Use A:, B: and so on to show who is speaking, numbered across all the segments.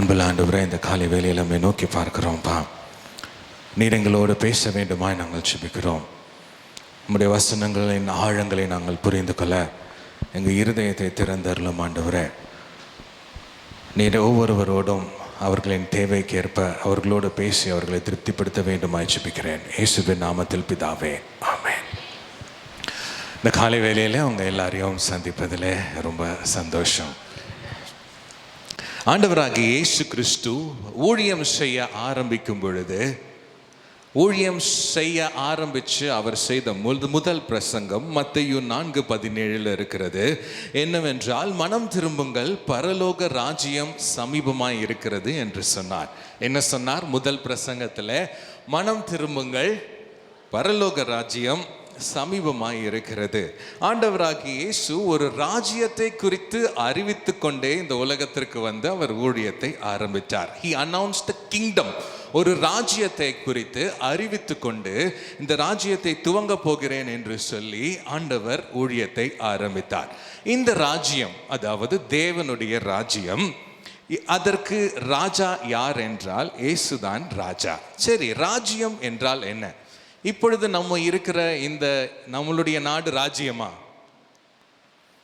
A: அன்புள்ள ஆண்டவரே, இந்த காலை வேளையில் நம்மை நோக்கி பார்க்கிறோம்ப்பா. நீர் எங்களோடு பேச வேண்டுமாய் நாங்கள் ஜெபிக்கிறோம். நம்முடைய வசனங்களின் ஆழங்களை நாங்கள் புரிந்து கொள்ள எங்கள் இருதயத்தை திறந்தருளும் ஆண்டவரே. நீர் ஒவ்வொருவரோடும் அவர்களின் தேவைக்கேற்ப அவர்களோடு பேசி அவர்களை திருப்திப்படுத்த வேண்டுமாய் ஜெபிக்கிறேன். இயேசுவின் நாமத்தில் பிதாவே, ஆமென். இந்த காலை வேளையில் அவங்க எல்லாரையும் சந்திப்பதில் ரொம்ப சந்தோஷம். ஆண்டவராகிய இயேசு கிறிஸ்து ஊழியம் செய்ய ஆரம்பிக்கும் பொழுது, ஊழியம் செய்ய ஆரம்பித்து அவர் செய்த முதல் பிரசங்கம் மத்தேயு 4:17 இருக்கிறது. என்னவென்றால், மனம் திரும்புங்கள், பரலோக ராஜ்யம் சமீபமாய் இருக்கிறது என்று சொன்னார். என்ன சொன்னார்? முதல் பிரசங்கத்தில் மனம் திரும்புங்கள், பரலோக ராஜ்யம் சமீபமாய் இருக்கிறது. ஆண்டவராகிய இயேசு ஒரு ராஜ்யத்தை குறித்து அறிவித்து கொண்டே இந்த உலகத்திற்கு வந்து அவர் ஊழியத்தை ஆரம்பித்தார். He announced the kingdom. ஒரு ராஜ்யத்தை குறித்து அறிவித்து கொண்டு இந்த ராஜ்யத்தை துவங்க போகிறேன் என்று சொல்லி ஆண்டவர் ஊழியத்தை ஆரம்பித்தார். இந்த ராஜ்யம், அதாவது தேவனுடைய ராஜ்யம், அதற்கு ராஜா யார் என்றால் இயேசுதான் ராஜா. சரி, ராஜ்யம் என்றால் என்ன? இப்பொழுது நம்ம இருக்கிற இந்த நம்மளுடைய நாடு ராஜ்யமா?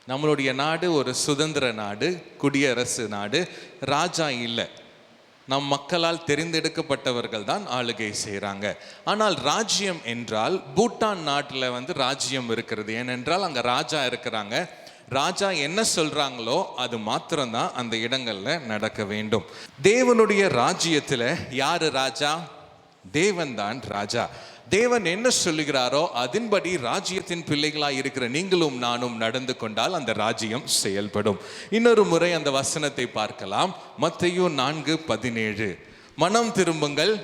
A: நம்மளுடைய நாடு ஒரு சுதந்திர நாடு, குடியரசு நாடு. ராஜா இல்லை, நம் மக்களால் தெரிந்தெடுக்கப்பட்டவர்கள் தான் ஆளுகை செய்கிறாங்க. ஆனால் ராஜ்யம் என்றால் பூட்டான் நாட்டில் வந்து ராஜ்யம் இருக்கிறது. ஏனென்றால் அங்கே ராஜா இருக்கிறாங்க. ராஜா என்ன சொல்றாங்களோ அது மாத்திரம்தான் அந்த இடங்கள்ல நடக்க வேண்டும். தேவனுடைய ராஜ்யத்தில் யாரு ராஜா? தேவன் தான் ராஜா. தேவன் என்ன சொல்லுகிறாரோ அதன்படி ராஜ்யத்தின் பிள்ளைகளாய் இருக்கிற நீங்களும் நானும் நடந்து கொண்டால் அந்த ராஜ்யம் செயல்படும். இன்னொரு முறை அந்த வசனத்தை பார்க்கலாம். மத்தேயு 4:17, மனம் திரும்புங்கள்,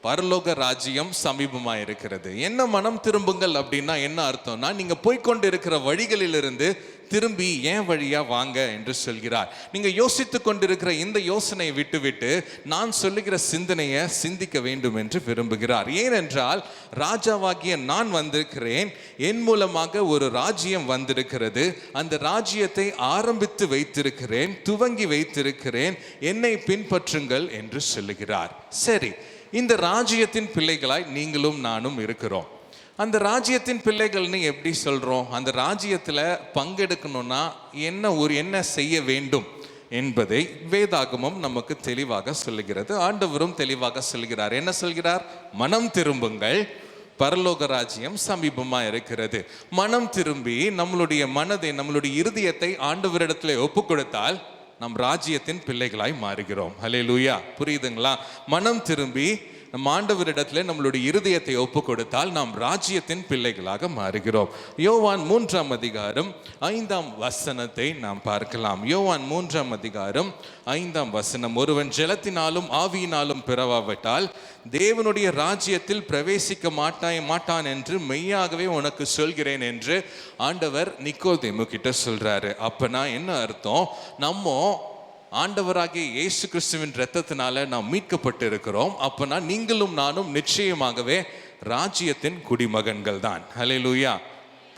A: பரலோக ராஜ்யம் சமீபமாக இருக்கிறது. என்ன மனம் திரும்புங்கள் அப்படின்னா என்ன அர்த்தம்னா, நீங்க போய்கொண்டு இருக்கிற வழிகளிலிருந்து திரும்பி ஏன் வழியா வாங்க என்று சொல்கிறார். நீங்க யோசித்து கொண்டிருக்கிற இந்த யோசனையை விட்டுவிட்டு நான் சொல்லுகிற சிந்தனையை சிந்திக்க வேண்டும் என்று விரும்புகிறார். ஏனென்றால் ராஜாவாகிய நான் வந்திருக்கிறேன், என் மூலமாக ஒரு ராஜ்யம் வந்திருக்கிறது. அந்த ராஜ்யத்தை ஆரம்பித்து வைத்திருக்கிறேன், துவங்கி வைத்திருக்கிறேன், என்னை பின்பற்றுங்கள் என்று சொல்லுகிறார். சரி, இந்த ராஜ்யத்தின் பிள்ளைகளாய் நீங்களும் நானும் இருக்கிறோம். அந்த ராஜ்யத்தின் பிள்ளைகள்னு எப்படி சொல்கிறோம்? அந்த ராஜ்யத்தில் பங்கெடுக்கணும்னா என்ன செய்ய வேண்டும் என்பதை வேதாகமம் நமக்கு தெளிவாக சொல்லுகிறது. ஆண்டவரும் தெளிவாக சொல்கிறார். என்ன சொல்கிறார்? மனம் திரும்புங்கள், பரலோக ராஜ்யம் சமீபமாக இருக்கிறது. மனம் திரும்பி நம்மளுடைய மனதை, நம்மளுடைய இருதயத்தை ஆண்டவரிடத்தில் ஒப்பு கொடுத்தால் நம் ராஜ்யத்தின் பிள்ளைகளாய் மாறுகிறோம். ஹல்லேலூயா, புரியுதுங்களா? மனம் திரும்பி நம் ஆண்டவரிடத்தில் நம்மளுடைய இருதயத்தை ஒப்பு கொடுத்தால் நாம் ராஜ்யத்தின் பிள்ளைகளாக மாறுகிறோம். யோவான் 3:5 நாம் பார்க்கலாம். யோவான் 3:5, ஒருவன் ஜலத்தினாலும் ஆவியினாலும் பிறவாவிட்டால் தேவனுடைய ராஜ்யத்தில் பிரவேசிக்க மாட்டான் என்று மெய்யாகவே உனக்கு சொல்கிறேன் என்று ஆண்டவர் நிக்கோதேமு கிட்ட சொல்றாரு. அப்பனா என்ன அர்த்தம்? நம்ம ஆண்டவராகிய இயேசு கிறிஸ்துவின் இரத்தத்தினால நாம் மீட்கப்பட்டு இருக்கிறோம். அப்பனா நீங்களும் நானும் நிச்சயமாகவே ராஜ்யத்தின் குடிமகன்கள் தான். ஹல்லேலூயா,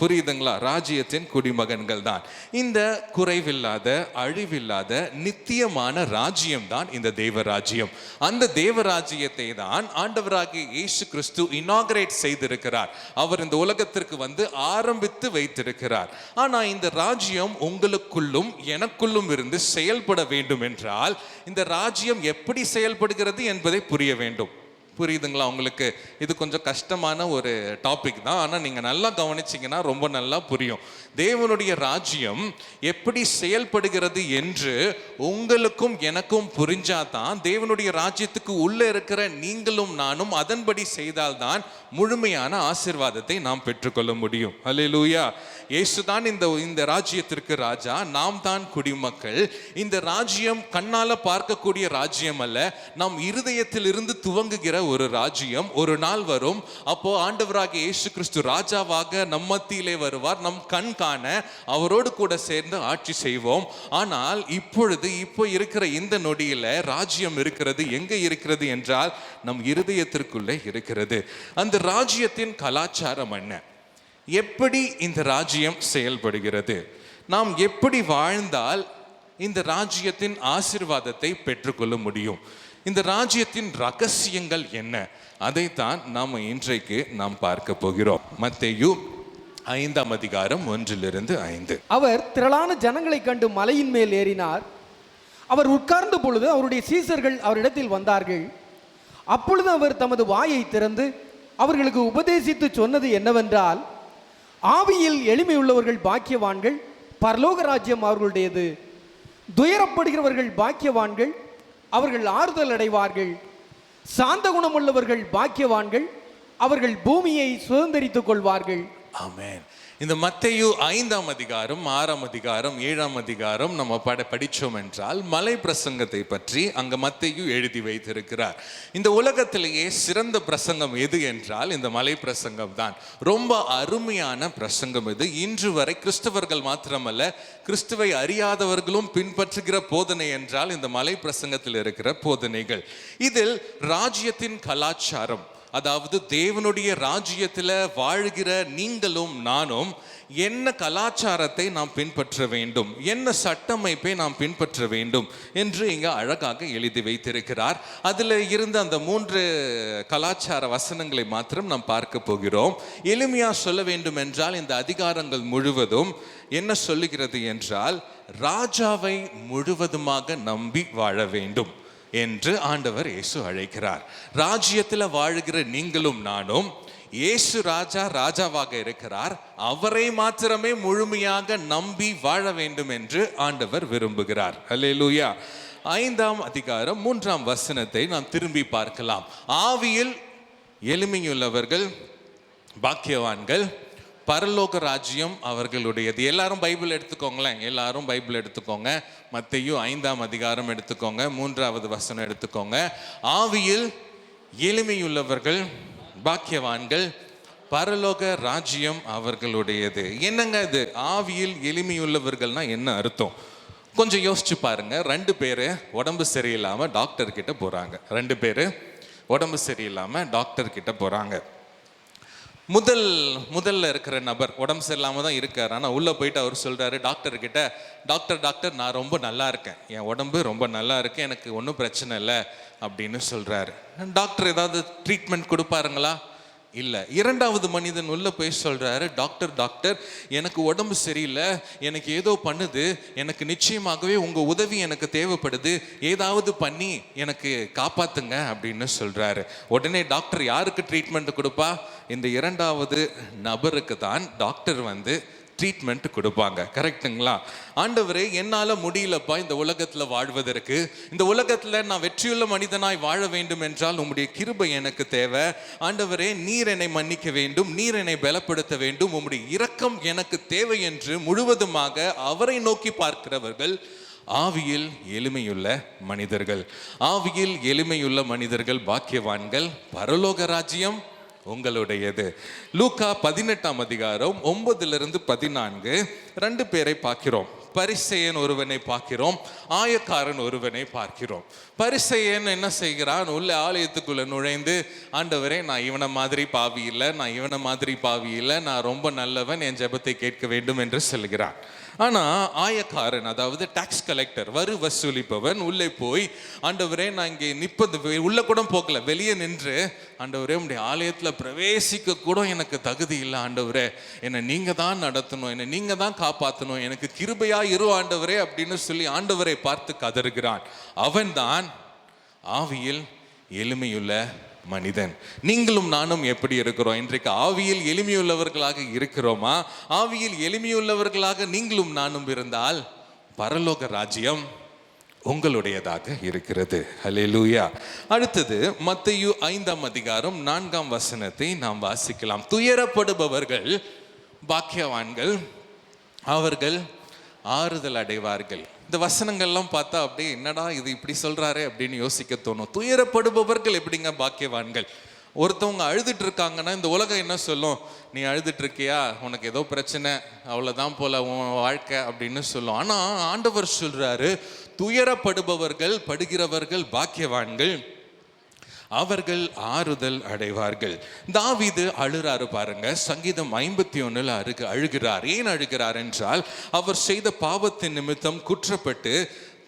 A: புரியுதுங்களா? ராஜ்யத்தின் குடிமகன்கள் தான். இந்த குறைவில்லாத, அழிவில்லாத, நித்தியமான ராஜ்யம் தான் இந்த தேவராஜ்யம். அந்த தேவராஜ்யத்தை தான் ஆண்டவராகிய இயேசு கிறிஸ்து இனாகரேட் செய்திருக்கிறார். அவர் இந்த உலகத்திற்கு வந்து ஆரம்பித்து வைத்திருக்கிறார். ஆனா இந்த ராஜ்யம் உங்களுக்குள்ளும் எனக்குள்ளும் இருந்து செயல்பட வேண்டும் என்றால் இந்த ராஜ்யம் எப்படி செயல்படுகிறது என்பதை புரிய வேண்டும். புரியுதுங்களா உங்களுக்கு? இது கொஞ்சம் கஷ்டமான ஒரு டாபிக் தான், ஆனால் நீங்கள் நல்லா கவனிச்சிங்கன்னா ரொம்ப நல்லா புரியும். தேவனுடைய ராஜ்யம் எப்படி செயல்படுகிறது என்று உங்களுக்கும் எனக்கும் புரிஞ்சாதான் தேவனுடைய ராஜ்யத்துக்கு உள்ளே இருக்கிற நீங்களும் நானும் அதன்படி செய்தால்தான் முழுமையான ஆசீர்வாதத்தை நாம் பெற்றுக்கொள்ள முடியும். ஹல்லேலூயா. இயேசுதான் இந்த ராஜ்யத்திற்கு ராஜா, நாம் தான் குடிமக்கள். இந்த ராஜ்யம் கண்ணால பார்க்கக்கூடிய ராஜ்யம் அல்ல, நம் இருதயத்தில் இருந்து துவங்குகிற ஒரு ராஜ்யம். ஒரு நாள் வரும், அப்போ ஆண்டவராகிய இயேசு கிறிஸ்து ராஜாவாக நம் மத்தியிலே வருவார். நம் கண் காண அவரோடு கூட சேர்ந்து ஆட்சி செய்வோம். ஆனால் இப்போ இருக்கிற இந்த நொடியில ராஜ்யம் இருக்கிறது. எங்க இருக்கிறது என்றால் நம் இருதயத்திற்குள்ளே இருக்கிறது. அந்த ராஜ்யத்தின் கலாச்சாரம் என்ன? எப்படி இந்த ராஜ்யம் செயல்படுகிறது? நாம் எப்படி வாழ்ந்தால் இந்த ராஜ்யத்தின் ஆசீர்வாதத்தை பெற்றுக்கொள்ள முடியும். இந்த ராஜ்யத்தின் ரகசியங்கள் என்ன, அதைத்தான் நாம் இன்றைக்கு பார்க்க போகிறோம். மத்தேயு 5ஆம் அதிகாரம் 1-5.
B: அவர் திரளான ஜனங்களை கண்டு மலையின் மேல் ஏறினார். அவர் உட்கார்ந்த பொழுது அவருடைய சீசர்கள் அவரிடத்தில் வந்தார்கள். அப்பொழுது அவர் தமது வாயை திறந்து அவர்களுக்கு உபதேசித்து சொன்னது என்னவென்றால், ஆவியில் எளிமையுள்ளவர்கள் பாக்கியவான்கள், பரலோக ராஜ்யம் அவர்களுடையது. துயரப்படுகிறவர்கள் பாக்கியவான்கள், அவர்கள் ஆறுதல் அடைவார்கள். சாந்த குணமுள்ளவர்கள் பாக்கியவான்கள், அவர்கள் பூமியை சுதந்தரித்துக் கொள்வார்கள்.
A: ஆமென். இந்த மத்தேயு 5ஆம் அதிகாரம் 6ஆம் அதிகாரம் 7ஆம் அதிகாரம் நம்ம படித்தோம் என்றால் மலை பிரசங்கத்தை பற்றி அங்க மத்தேயு எழுதி வைத்திருக்கிறார். இந்த உலகத்திலேயே சிறந்த பிரசங்கம் எது என்றால் இந்த மலை பிரசங்கம் தான். ரொம்ப அருமையான பிரசங்கம் இது. இன்று வரை கிறிஸ்தவர்கள் மாத்திரமல்ல, கிறிஸ்துவை அறியாதவர்களும் பின்பற்றுகிற போதனை என்றால் இந்த மலை பிரசங்கத்தில் இருக்கிற போதனைகள். இதில் ராஜ்யத்தின் கலாச்சாரம், அதாவது தேவனுடைய ராஜ்யத்தில் வாழ்கிற நீங்களும் நானும் என்ன கலாச்சாரத்தை நாம் பின்பற்ற வேண்டும், என்ன சட்டமைப்பை நாம் பின்பற்ற வேண்டும் என்று இங்கே அழகாக எழுதி வைத்திருக்கிறார். அதில் இருந்த அந்த 3 கலாச்சார வசனங்களை மாத்திரம் நாம் பார்க்க போகிறோம். எளிமையாக சொல்ல வேண்டும் என்றால் இந்த அதிகாரங்கள் முழுவதும் என்ன சொல்லுகிறது என்றால், ராஜாவை முழுவதுமாக நம்பி வாழ வேண்டும் என்று ஆண்டவர் இயேசு அழைக்கிறார். ராஜ்யத்தில் வாழுகிற நீங்களும் நானும், இயேசு ராஜாவாக இருக்கிறார், அவரை மாத்திரமே முழுமையாக நம்பி வாழ வேண்டும் என்று ஆண்டவர் விரும்புகிறார். அல்லேலூயா. 5ஆம் அதிகாரம் 3ஆம் வசனத்தை நாம் திரும்பி பார்க்கலாம். ஆவியில் எளிமையுள்ளவர்கள் பாக்கியவான்கள், பரலோக ராஜ்யம் அவர்களுடையது. எல்லாரும் பைபிள் எடுத்துக்கோங்களேன், எல்லாரும் பைபிள் எடுத்துக்கோங்க. மத்தேயு 5ஆம் அதிகாரம் எடுத்துக்கோங்க, 3வது வசனம் எடுத்துக்கோங்க. ஆவியில் எளிமையுள்ளவர்கள் பாக்கியவான்கள், பரலோக ராஜ்யம் அவர்களுடையது. என்னங்க இது ஆவியில் எளிமையுள்ளவர்கள்னா என்ன அர்த்தம்? கொஞ்சம் யோசிச்சு பாருங்க. 2 பேர் உடம்பு சரியில்லாம டாக்டர் கிட்ட போறாங்க. 2 பேர் உடம்பு சரியில்லாம டாக்டர் கிட்ட போறாங்க. முதல்ல இருக்கிற நபர் உடம்பு சரியில்லாம தான் இருக்கார். ஆனால் உள்ளே போயிட்டு அவர் சொல்கிறாரு டாக்டர் கிட்ட, டாக்டர் நான் ரொம்ப நல்லா இருக்கேன், என் உடம்பு ரொம்ப நல்லா இருக்கு, எனக்கு ஒன்றும் பிரச்சனை இல்லை அப்படின்னு சொல்கிறாரு. டாக்டர் ஏதாவது ட்ரீட்மெண்ட் கொடுப்பாருங்களா? இல்லை. 2வது மனிதன் உள்ள போய் சொல்கிறாரு, டாக்டர் எனக்கு உடம்பு சரியில்லை, எனக்கு ஏதோ பண்ணுது, எனக்கு நிச்சயமாகவே உங்கள் உதவி எனக்கு தேவைப்படுது, ஏதாவது பண்ணி எனக்கு காப்பாத்துங்க அப்படின்னு சொல்கிறாரு. உடனே டாக்டர் யாருக்கு ட்ரீட்மெண்ட் கொடுப்பா? இந்த 2வது நபருக்கு தான் டாக்டர் ட்ரீட்மெண்ட் கொடுப்பாங்க. கரெக்டுங்களா? ஆண்டவரே, என்னால் முடியலப்பா இந்த உலகத்தில் வாழ்வதற்கு, இந்த உலகத்தில் நான் வெற்றியுள்ள மனிதனாய் வாழ வேண்டும் என்றால் உம்முடைய கிருபை எனக்கு தேவை. ஆண்டவரே, நீர் என்னை மன்னிக்க வேண்டும், நீர் என்னை பலப்படுத்த வேண்டும், உம்முடைய இரக்கம் எனக்கு தேவை என்று முழுவதுமாக அவரை நோக்கி பார்க்கிறவர்கள் ஆவியில் எளிமையுள்ள மனிதர்கள். ஆவியில் எளிமையுள்ள மனிதர்கள் பாக்கியவான்கள், பரலோக ராஜ்யம் உங்களுடையது. லூக்கா 18ஆம் அதிகாரம் 9-14 2 பேரை பார்க்கிறோம். பரிசேயன் ஒருவனை பார்க்கிறோம், ஆயக்காரன் ஒருவனை பார்க்கிறோம். பரிசேயன் என்ன செய்கிறான்? உள்ள ஆலயத்துக்குள்ள நுழைந்து, ஆண்டவரே, நான் இவனை மாதிரி பாவி இல்லை, நான் ரொம்ப நல்லவன், என் ஜெபத்தை கேட்க வேண்டும் என்று சொல்கிறான். ஆனால் ஆயக்காரன், அதாவது டாக்ஸ் கலெக்டர், வரி வசூலிப்பவன், உள்ளே போய், ஆண்டவரே, நான் இங்கே நிற்பது உள்ள கூட போகல, வெளியே நின்று, ஆண்டவரே, உங்களுடைய ஆலயத்தில் பிரவேசிக்க கூட எனக்கு தகுதி இல்லை, ஆண்டவரே, என்னை நீங்கள் தான் நடத்தணும், என்னை நீங்கள் தான் காப்பாற்றணும், எனக்கு கிருபையா இரு ஆண்டவரே அப்படின்னு சொல்லி ஆண்டவரை பார்த்து கதறுகிறான். அவன்தான் ஆவியில் எளிமையுள்ள மனிதன். நீங்களும் நானும் எப்படி இருக்கிறோம்? இன்றைக்கு ஆவியில் எளிமையுள்ளவர்களாக இருக்கிறோமா? ஆவியில் எளிமையுள்ளவர்களாக நீங்களும் நானும் இருந்தால் பரலோக ராஜ்யம் உங்களுடையதாக இருக்கிறது. ஹல்லேலூயா. அடுத்தது மத்தேயு 5ஆம் அதிகாரம் 4ஆம் வசனத்தை நாம் வாசிக்கலாம். துயரப்படுபவர்கள் பாக்கியவான்கள், அவர்கள் ஆறுதல் அடைவார்கள். இந்த வசனங்கள்லாம் பார்த்தா அப்படியே என்னடா இது இப்படி சொல்றாரே அப்படின்னு யோசிக்க தோணும். துயரப்படுபவர்கள் எப்படிங்க பாக்கியவான்கள்? ஒருத்தவங்க அழுதுட்டு இருக்காங்கன்னா இந்த உலகம் என்ன சொல்லும்? நீ அழுதுட்டு இருக்கியா, உனக்கு ஏதோ பிரச்சனை, அவ்வளோதான் போல உன் வாழ்க்கை அப்படின்னு சொல்லும். ஆனால் ஆண்டவர் சொல்றாரு, துயரப்படுபவர்கள் படுகிறவர்கள் பாக்கியவான்கள், அவர்கள் ஆறுதல் அடைவார்கள். தாவீது அழுறாரு பாருங்க. சங்கீதம் 51 அழுகிறார். ஏன் அழுகிறார் என்றால், அவர் செய்த பாவத்தின் நிமித்தம்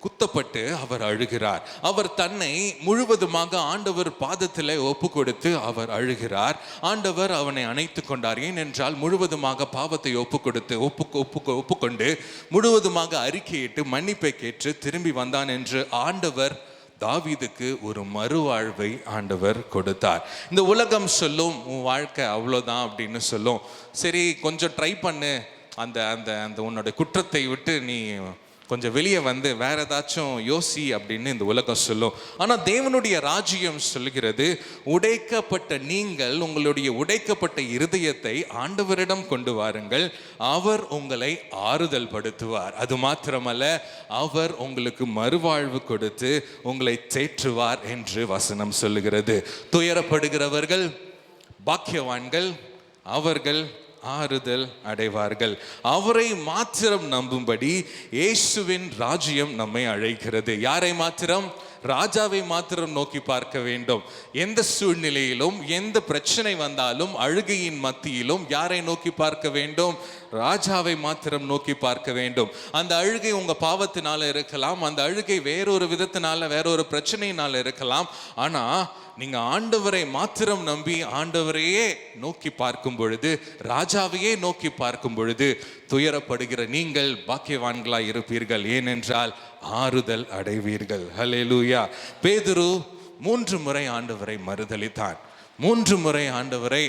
A: குத்தப்பட்டு அவர் அழுகிறார். அவர் தன்னை முழுவதுமாக ஆண்டவர் பாதத்தில் ஒப்பு கொடுத்து அவர் அழுகிறார். ஆண்டவர் அவனை அணைத்து கொண்டார். ஏனென்றால் முழுவதுமாக பாவத்தை ஒப்புக்கொண்டு முழுவதுமாக அறிக்கையிட்டு மன்னிப்பை கேட்டு திரும்பி வந்தான் என்று ஆண்டவர் தாவீதுக்கு ஒரு மறுவாழ்வை ஆண்டவர் கொடுத்தார். இந்த உலகம் சொல்லும், உன் வாழ்க்கை அவ்வளோதான் அப்படின்னு சொல்லும். சரி, கொஞ்சம் ட்ரை பண்ணு, அந்த அந்த அந்த உன்னோட குற்றத்தை விட்டு நீ கொஞ்சம் வெளியே வந்து வேற ஏதாச்சும் யோசி அப்படின்னு இந்த உலகம் சொல்லும். ஆனால் தேவனுடைய ராஜ்யம் சொல்கிறது, உடைக்கப்பட்ட நீங்கள் உங்களுடைய உடைக்கப்பட்ட இருதயத்தை ஆண்டவரிடம் கொண்டு வாருங்கள், அவர் உங்களை ஆறுதல் படுத்துவார். அது மாத்திரமல்ல, அவர் உங்களுக்கு மறுவாழ்வு கொடுத்து உங்களை தேற்றுவார் என்று வசனம் சொல்லுகிறது. துயரப்படுகிறவர்கள் பாக்கியவான்கள், அவர்கள் ஆறுதல் அடைவார்கள். அவரை மாத்திரம் நம்பும்படி இயேசுவின் ராஜ்யம் நம்மை அழைக்கிறது. யாரை மாத்திரம்? ராஜாவை மாத்திரம் நோக்கி பார்க்க வேண்டும். எந்த சூழ்நிலையிலும், எந்த பிரச்சனை வந்தாலும், அழுகையின் மத்தியிலும் யாரை நோக்கி பார்க்க வேண்டும்? ராஜாவை மாத்திரம் நோக்கி பார்க்க வேண்டும். அந்த அழுகை உங்க பாவத்தினால இருக்கலாம், அந்த அழுகை வேறொரு விதத்தினால, வேறொரு பிரச்சனையினால இருக்கலாம். ஆனா நீங்க ஆண்டவரை மாத்திரம் நம்பி ஆண்டவரையே நோக்கி பார்க்கும் பொழுது, ராஜாவையே நோக்கி பார்க்கும் பொழுது, துயரப்படுகிற நீங்கள் பாக்கியவான்களாய் இருப்பீர்கள். ஏனென்றால் ஆறுதல் அடைவீர்கள். ஹல்லேலூயா. பேதுரு 3 முறை ஆண்டவரை மறுதலித்தான். 3 முறை ஆண்டவரை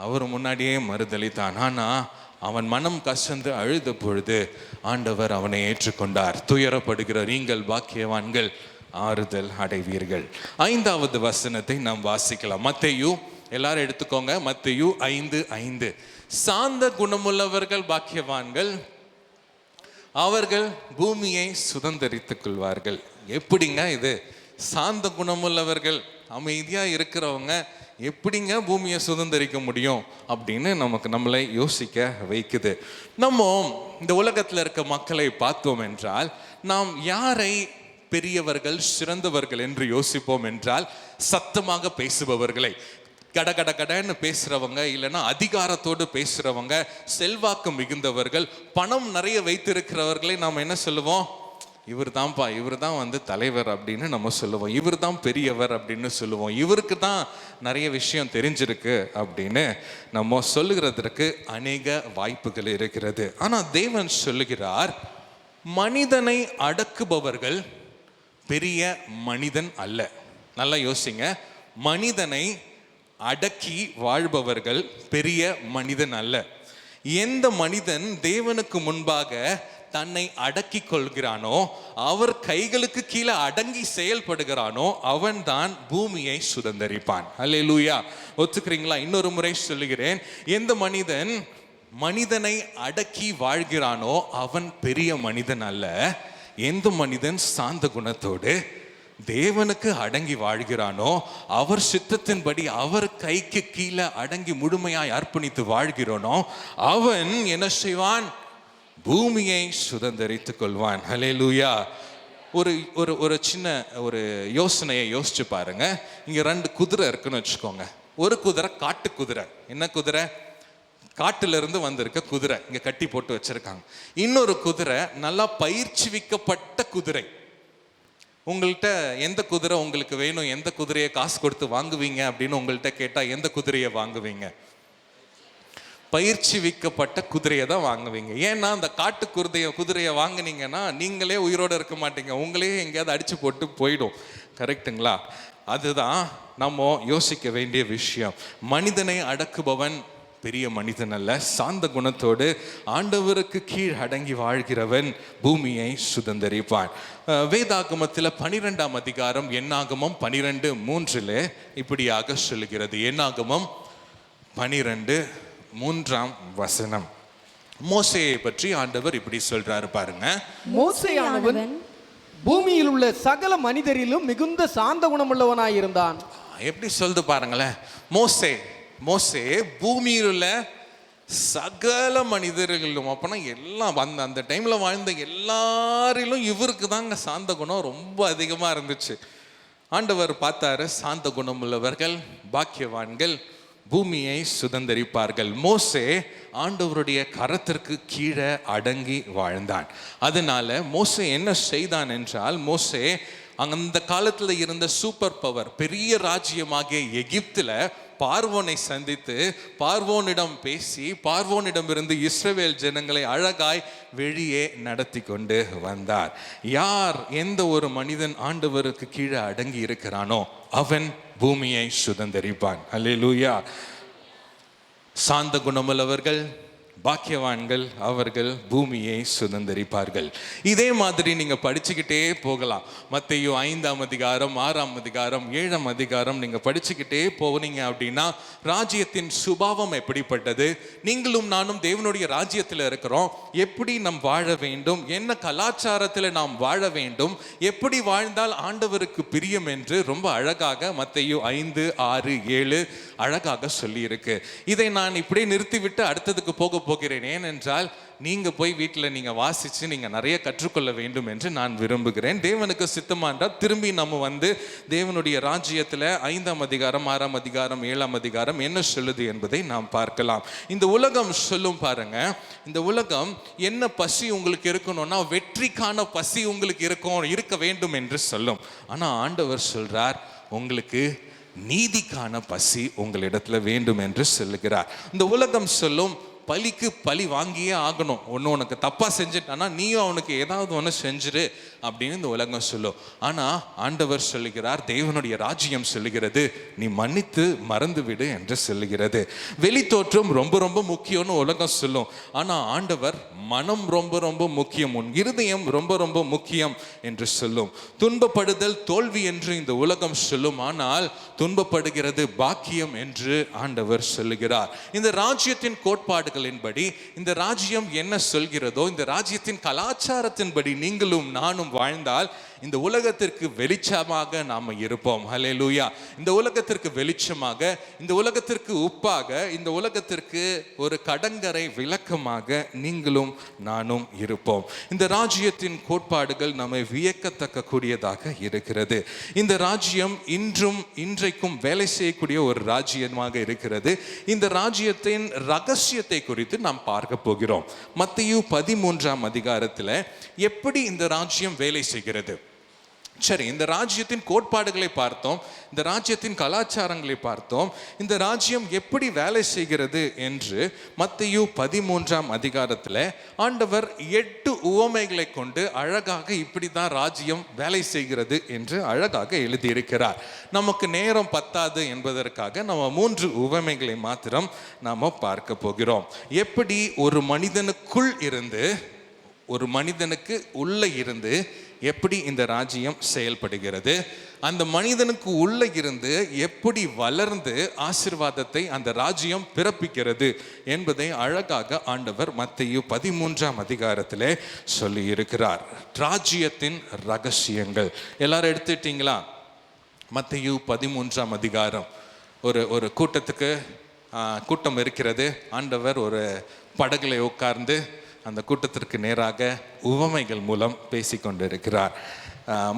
A: அவர் முன்னாடியே மறுதலித்தான். ஆனா அவன் மனம் கசந்து அழுத பொழுது ஆண்டவர் அவனை ஏற்றுக்கொண்டார். துயரப்படுகிற நீங்கள் பாக்கியவான்கள், ஆறுதல் அடைவீர்கள். 5வது வசனத்தை நாம் வாசிக்கலாம். மத்தேயு, எல்லாரும் எடுத்துக்கோங்க. மத்தேயு 5:5. சாந்த குணமுள்ளவர்கள் பாக்கியவான்கள், அவர்கள் பூமியை சுதந்தரித்துக் கொள்வார்கள். எப்படிங்க இது? சாந்த குணமுள்ளவர்கள், அமைதியா இருக்கிறவங்க எப்படிங்க பூமியை சுதந்தரிக்க முடியும் அப்படின்னு நம்மளை யோசிக்க வைக்குது. நம்ம இந்த உலகத்தில் இருக்க மக்களை பார்த்தோம் என்றால், நாம் யாரை பெரியவர்கள், சிறந்தவர்கள் என்று யோசிப்போம் என்றால், சத்தமாக பேசுபவர்களை, கடன்னு பேசுறவங்க, இல்லைன்னா அதிகாரத்தோடு பேசுறவங்க, செல்வாக்கு மிகுந்தவர்கள், பணம் நிறைய வைத்திருக்கிறவர்களை நாம் என்ன சொல்லுவோம்? இவர் தான் வந்து தலைவர் அப்படின்னு நம்ம சொல்லுவோம். இவர் தான் பெரியவர் அப்படின்னு சொல்லுவோம். இவருக்கு தான் நிறைய விஷயம் தெரிஞ்சிருக்கு அப்படின்னு நம்ம சொல்லுகிறதற்கு அநேக வாய்ப்புகள் இருக்கிறது. ஆனால் தேவன் சொல்லுகிறார், மனிதனை அடக்குபவர்கள் பெரிய மனிதன் அல்ல. நல்லா யோசிங்க. மனிதனை அடக்கி வாழ்பவர்கள் பெரிய மனிதன் அல்ல. எந்த மனிதன் தேவனுக்கு முன்பாக தன்னை அடக்கி கொள்கிறானோ, அவர் கைகளுக்கு கீழே அடங்கி செயல்படுகிறானோ, அவன் தான் பூமியை சுதந்தரிப்பான். அல்லேலூயா. ஒத்துக்கிறீங்களா? இன்னொரு முறை சொல்லுகிறேன். எந்த மனிதன் மனிதனை அடக்கி வாழ்கிறானோ அவன் பெரிய மனிதன் அல்ல. எந்த மனிதன் சாந்த குணத்தோடு தேவனுக்கு அடங்கி வாழ்கிறானோ, அவர் சித்தத்தின்படி அவர் கைக்கு கீழே அடங்கி முழுமையாய் அர்ப்பணித்து வாழ்கிறானோ, அவன் என்ன செய்வான்? பூமியை சுதந்தரித்துக் கொள்வான். ஹல்லேலூயா. ஒரு சின்ன ஒரு யோசனையை யோசிச்சு பாருங்க. இங்க 2 குதிரை இருக்குன்னு வச்சுக்கோங்க. ஒரு குதிரை காட்டு குதிரை. என்ன குதிரை? காட்டுல இருந்து வந்திருக்க குதிரை, இங்க கட்டி போட்டு வச்சிருக்காங்க. இன்னொரு குதிரை நல்லா பயிற்சிவிக்கப்பட்ட குதிரை. உங்கள்கிட்ட எந்த குதிரை உங்களுக்கு வேணும், எந்த குதிரையை காசு கொடுத்து வாங்குவீங்க அப்படின்னு உங்கள்கிட்ட கேட்டா எந்த குதிரையை வாங்குவீங்க? பயிற்சிவிக்கப்பட்ட குதிரையை தான் வாங்குவீங்க. ஏன்னா அந்த காட்டு குதிரையை வாங்கினீங்கன்னா நீங்களே உயிரோடு இருக்க மாட்டீங்க, உங்களே எங்கேயாவது அடிச்சு போட்டு போயிடும். கரெக்டுங்களா? அதுதான் நம்ம யோசிக்க வேண்டிய விஷயம். மனிதனை அடக்குபவன் பெரிய மனிதன் அல்ல. சாந்த குணத்தோடு ஆண்டவருக்கு கீழ் அடங்கி வாழ்கிறவன் பூமியை சுதந்தரிப்பான். வேதாகமத்தில் 12ஆம் அதிகாரம் என்னாகமம் 12:3 இப்படியாக சொல்லுகிறது. என்னாகமம் 12:3 மோசேயை பற்றி ஆண்டவர் இப்படி சொல்றாரு பாருங்க.
B: மோசேயானவன் பூமியில் உள்ள சகல மனிதரிலும் மிகுந்த சாந்த குணமுள்ளவனாயிருந்தான்.
A: எப்படி சொல்லுது பாருங்களேன். மோசே பூமியில் உள்ள சகல மனிதர்களும், அப்பனா எல்லாம் அந்த டைம்ல வாழ்ந்த எல்லாரிலும் இவருக்கு தாங்க சாந்த குணம் ரொம்ப அதிகமா இருந்துச்சு. ஆண்டவர் பார்த்தாரு, சாந்த குணமுள்ளவர்கள் பாக்கியவான்கள் பூமியை சுதந்தரிப்பார்கள். மோசே ஆண்டவருடைய கரத்திற்கு கீழே அடங்கி வாழ்ந்தான். அதனால மோசே என்ன செய்தான் என்றால், மோசே அந்த காலத்துல இருந்த சூப்பர் பவர் பெரிய ராஜ்யமாகிய எகிப்துல பார்வோனை சந்தித்து பார்வோனிடம் பேசி பார்வோனிடமிருந்து இஸ்ரவேல் ஜனங்களை அழகாய் வெளியே நடத்தி கொண்டு வந்தார். யார், எந்த ஒரு மனிதன் ஆண்டவருக்கு கீழே அடங்கி இருக்கிறானோ அவன் பூமியை சுதந்தரிப்பான். அல்லேலூயா. சாந்த குணமுள்ளவர்கள் பாக்கியவான்கள், அவர்கள் பூமியை சுதந்தரிப்பார்கள். இதே மாதிரி நீங்க படிச்சுக்கிட்டே போகலாம். மத்தேயு 5ஆம் அதிகாரம் 6ஆம் அதிகாரம் 7ஆம் அதிகாரம் நீங்க படிச்சுக்கிட்டே போனீங்க அப்படின்னா ராஜ்யத்தின் சுபாவம் எப்படிப்பட்டது, நீங்களும் நானும் தேவனுடைய ராஜ்யத்தில் இருக்கிறோம், எப்படி நாம் வாழ வேண்டும், என்ன கலாச்சாரத்தில் நாம் வாழ வேண்டும், எப்படி வாழ்ந்தால் ஆண்டவருக்கு பிரியம் என்று ரொம்ப அழகாக மத்தேயு 5, 6, 7 அழகாக சொல்லி இருக்கு. இதை நான் இப்படியே நிறுத்திவிட்டு அடுத்ததுக்கு போக போகிறேன். ஏனென்றால் நீங்க போய் வீட்டில் நீங்க வாசிச்சு நீங்க நிறைய கற்றுக்கொள்ள வேண்டும் என்று நான் விரும்புகிறேன். தேவனுக்கு சித்தமானால் திரும்பி நம்ம தேவனுடைய ராஜ்யத்தில் 5ஆம் அதிகாரம் 6ஆம் அதிகாரம் 7ஆம் அதிகாரம் என்ன சொல்லுது என்பதை நாம் பார்க்கலாம். இந்த உலகம் சொல்லும் பாருங்க, இந்த உலகம் என்ன பசி உங்களுக்கு இருக்கணும்னா வெற்றிக்கான பசி உங்களுக்கு இருக்க வேண்டும் என்று சொல்லும். ஆனா ஆண்டவர் சொல்றார், உங்களுக்கு நீதிக்கான பசி உங்களிடத்துல வேண்டும் என்று சொல்லுகிறார். இந்த உலகம் சொல்லும், பலிக்கு பழி வாங்கியே ஆகணும், ஒன்று உனக்கு தப்பாக செஞ்சுட்டானா நீயும் அவனுக்கு ஏதாவது ஒன்று செஞ்சிரு அப்படின்னு இந்த உலகம் சொல்லும். ஆனால் ஆண்டவர் சொல்லுகிறார், தேவனுடைய ராஜ்யம் சொல்லுகிறது, நீ மன்னித்து மறந்து விடு என்று சொல்லுகிறது. வெளி தோற்றம் ரொம்ப ரொம்ப முக்கியம்னு உலகம் சொல்லும். ஆனால் ஆண்டவர் மனம் ரொம்ப ரொம்ப முக்கியம், உன் இருதயம் ரொம்ப ரொம்ப முக்கியம் என்று சொல்லும். துன்பப்படுதல் தோல்வி என்று இந்த உலகம் சொல்லும், ஆனால் துன்பப்படுகிறது பாக்கியம் என்று ஆண்டவர் சொல்லுகிறார். இந்த ராஜ்யத்தின் கோட்பாடுகளின்படி இந்த ராஜ்யம் என்ன சொல்கிறதோ, இந்த ராஜ்யத்தின் கலாச்சாரத்தின்படி நீங்களும் நானும் வாழ்ந்தால் இந்த உலகத்திற்கு வெளிச்சமாக நாம இருப்போம். ஹல்லேலூயா. இந்த உலகத்திற்கு வெளிச்சமாக, இந்த உலகத்திற்கு உப்பாக, இந்த உலகத்திற்கு ஒரு கடங்கரை விளக்கமாக நீங்களும் நானும் இருப்போம். இந்த ராஜ்யத்தின் கோட்பாடுகள் நம்மை வியக்கத்தக்க கூடியதாக இருக்கிறது. இந்த ராஜ்யம் இன்றைக்கும் வேலை செய்யக்கூடிய ஒரு ராஜ்யமாக இருக்கிறது. இந்த ராஜ்யத்தின் ரகசியத்தை குறித்து நாம் பார்க்க போகிறோம். மத்தேயு 13ஆம் அதிகாரத்தில் எப்படி இந்த ராஜ்யம் வேலை செய்கிறது. சரி, இந்த ராஜ்யத்தின் கோட்பாடுகளை பார்த்தோம், இந்த ராஜ்யத்தின் கலாச்சாரங்களை பார்த்தோம், இந்த ராஜ்யம் எப்படி வேலை செய்கிறது என்று மத்தேயு 13ஆம் அதிகாரத்தில் ஆண்டவர் 8 உவமைகளை கொண்டு அழகாக இப்படி தான் ராஜ்யம் வேலை செய்கிறது என்று அழகாக எழுதியிருக்கிறார். நமக்கு நேரம் பத்தாது என்பதற்காக நம்ம 3 உவமைகளை மாத்திரம் நாம் பார்க்க போகிறோம். எப்படி ஒரு மனிதனுக்குள் இருந்து, ஒரு மனிதனுக்கு உள்ள இருந்து எப்படி இந்த ராஜ்யம் செயல்படுகிறது, அந்த மனிதனுக்கு உள்ள இருந்து எப்படி வளர்ந்து ஆசீர்வாதத்தை அந்த ராஜ்யம் பிறப்பிக்கிறது என்பதை அழகாக ஆண்டவர் மத்தேயு 13ஆம் அதிகாரத்திலே சொல்லி இருக்கிறார். ராஜ்யத்தின் ரகசியங்கள் எல்லாரும் எடுத்துட்டீங்களா? மத்தேயு 13ஆம் அதிகாரம். ஒரு கூட்டம் இருக்கிறது. ஆண்டவர் ஒரு படகுல உட்கார்ந்து அந்த கூட்டத்திற்கு நேராக உவமைகள் மூலம் பேசிக்கொண்டிருக்கிறார்.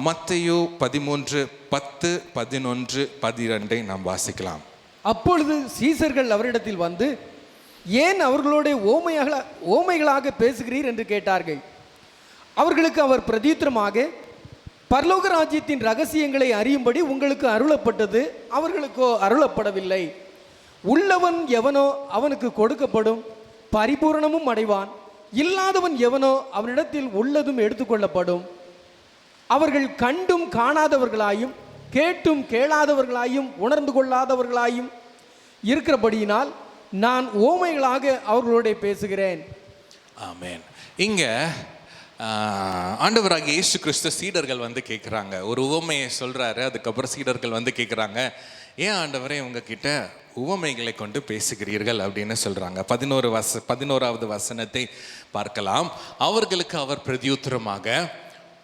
A: மத்தேயு 13:10, 11, 12 நாம் வாசிக்கலாம்.
B: அப்பொழுது சீசர்கள் அவரிடத்தில் வந்து, ஏன் அவர்களோட ஓமைகளாக பேசுகிறீர் என்று கேட்டார்கள். அவர்களுக்கு அவர் பிரதியுத்தரமாக, பரலோக ராஜ்யத்தின் ரகசியங்களை அறியும்படி உங்களுக்கு அருளப்பட்டது, அவர்களுக்கோ அருளப்படவில்லை. உள்ளவன் எவனோ அவனுக்கு கொடுக்கப்படும், பரிபூரணமும் அடைவான். இல்லாதவன் எவனோ அவனிடத்தில் உள்ளதும் எடுத்துக்கொள்ளப்படும். அவர்கள் கண்டும் காணாதவர்களாயும் கேட்டும் கேளாதவர்களாயும் உணர்ந்து கொள்ளாதவர்களாயும் இருக்கிறபடியினால் நான் ஓமைகளாக அவர்களோட பேசுகிறேன்.
A: ஆமென். இங்க ஆண்டவராகிய இயேசு கிறிஸ்து சீடர்கள் கேட்குறாங்க, ஒரு உவமையை சொல்றாரு. அதுக்கப்புறம் சீடர்கள் கேட்குறாங்க, ஏன் ஆண்டவரே உங்ககிட்ட உவமைகளை கொண்டு பேசுகிறீர்கள் அப்படின்னு சொல்றாங்க. 11வது வசனத்தை பார்க்கலாம். அவர்களுக்கு அவர் பிரதியுத்தரமாக,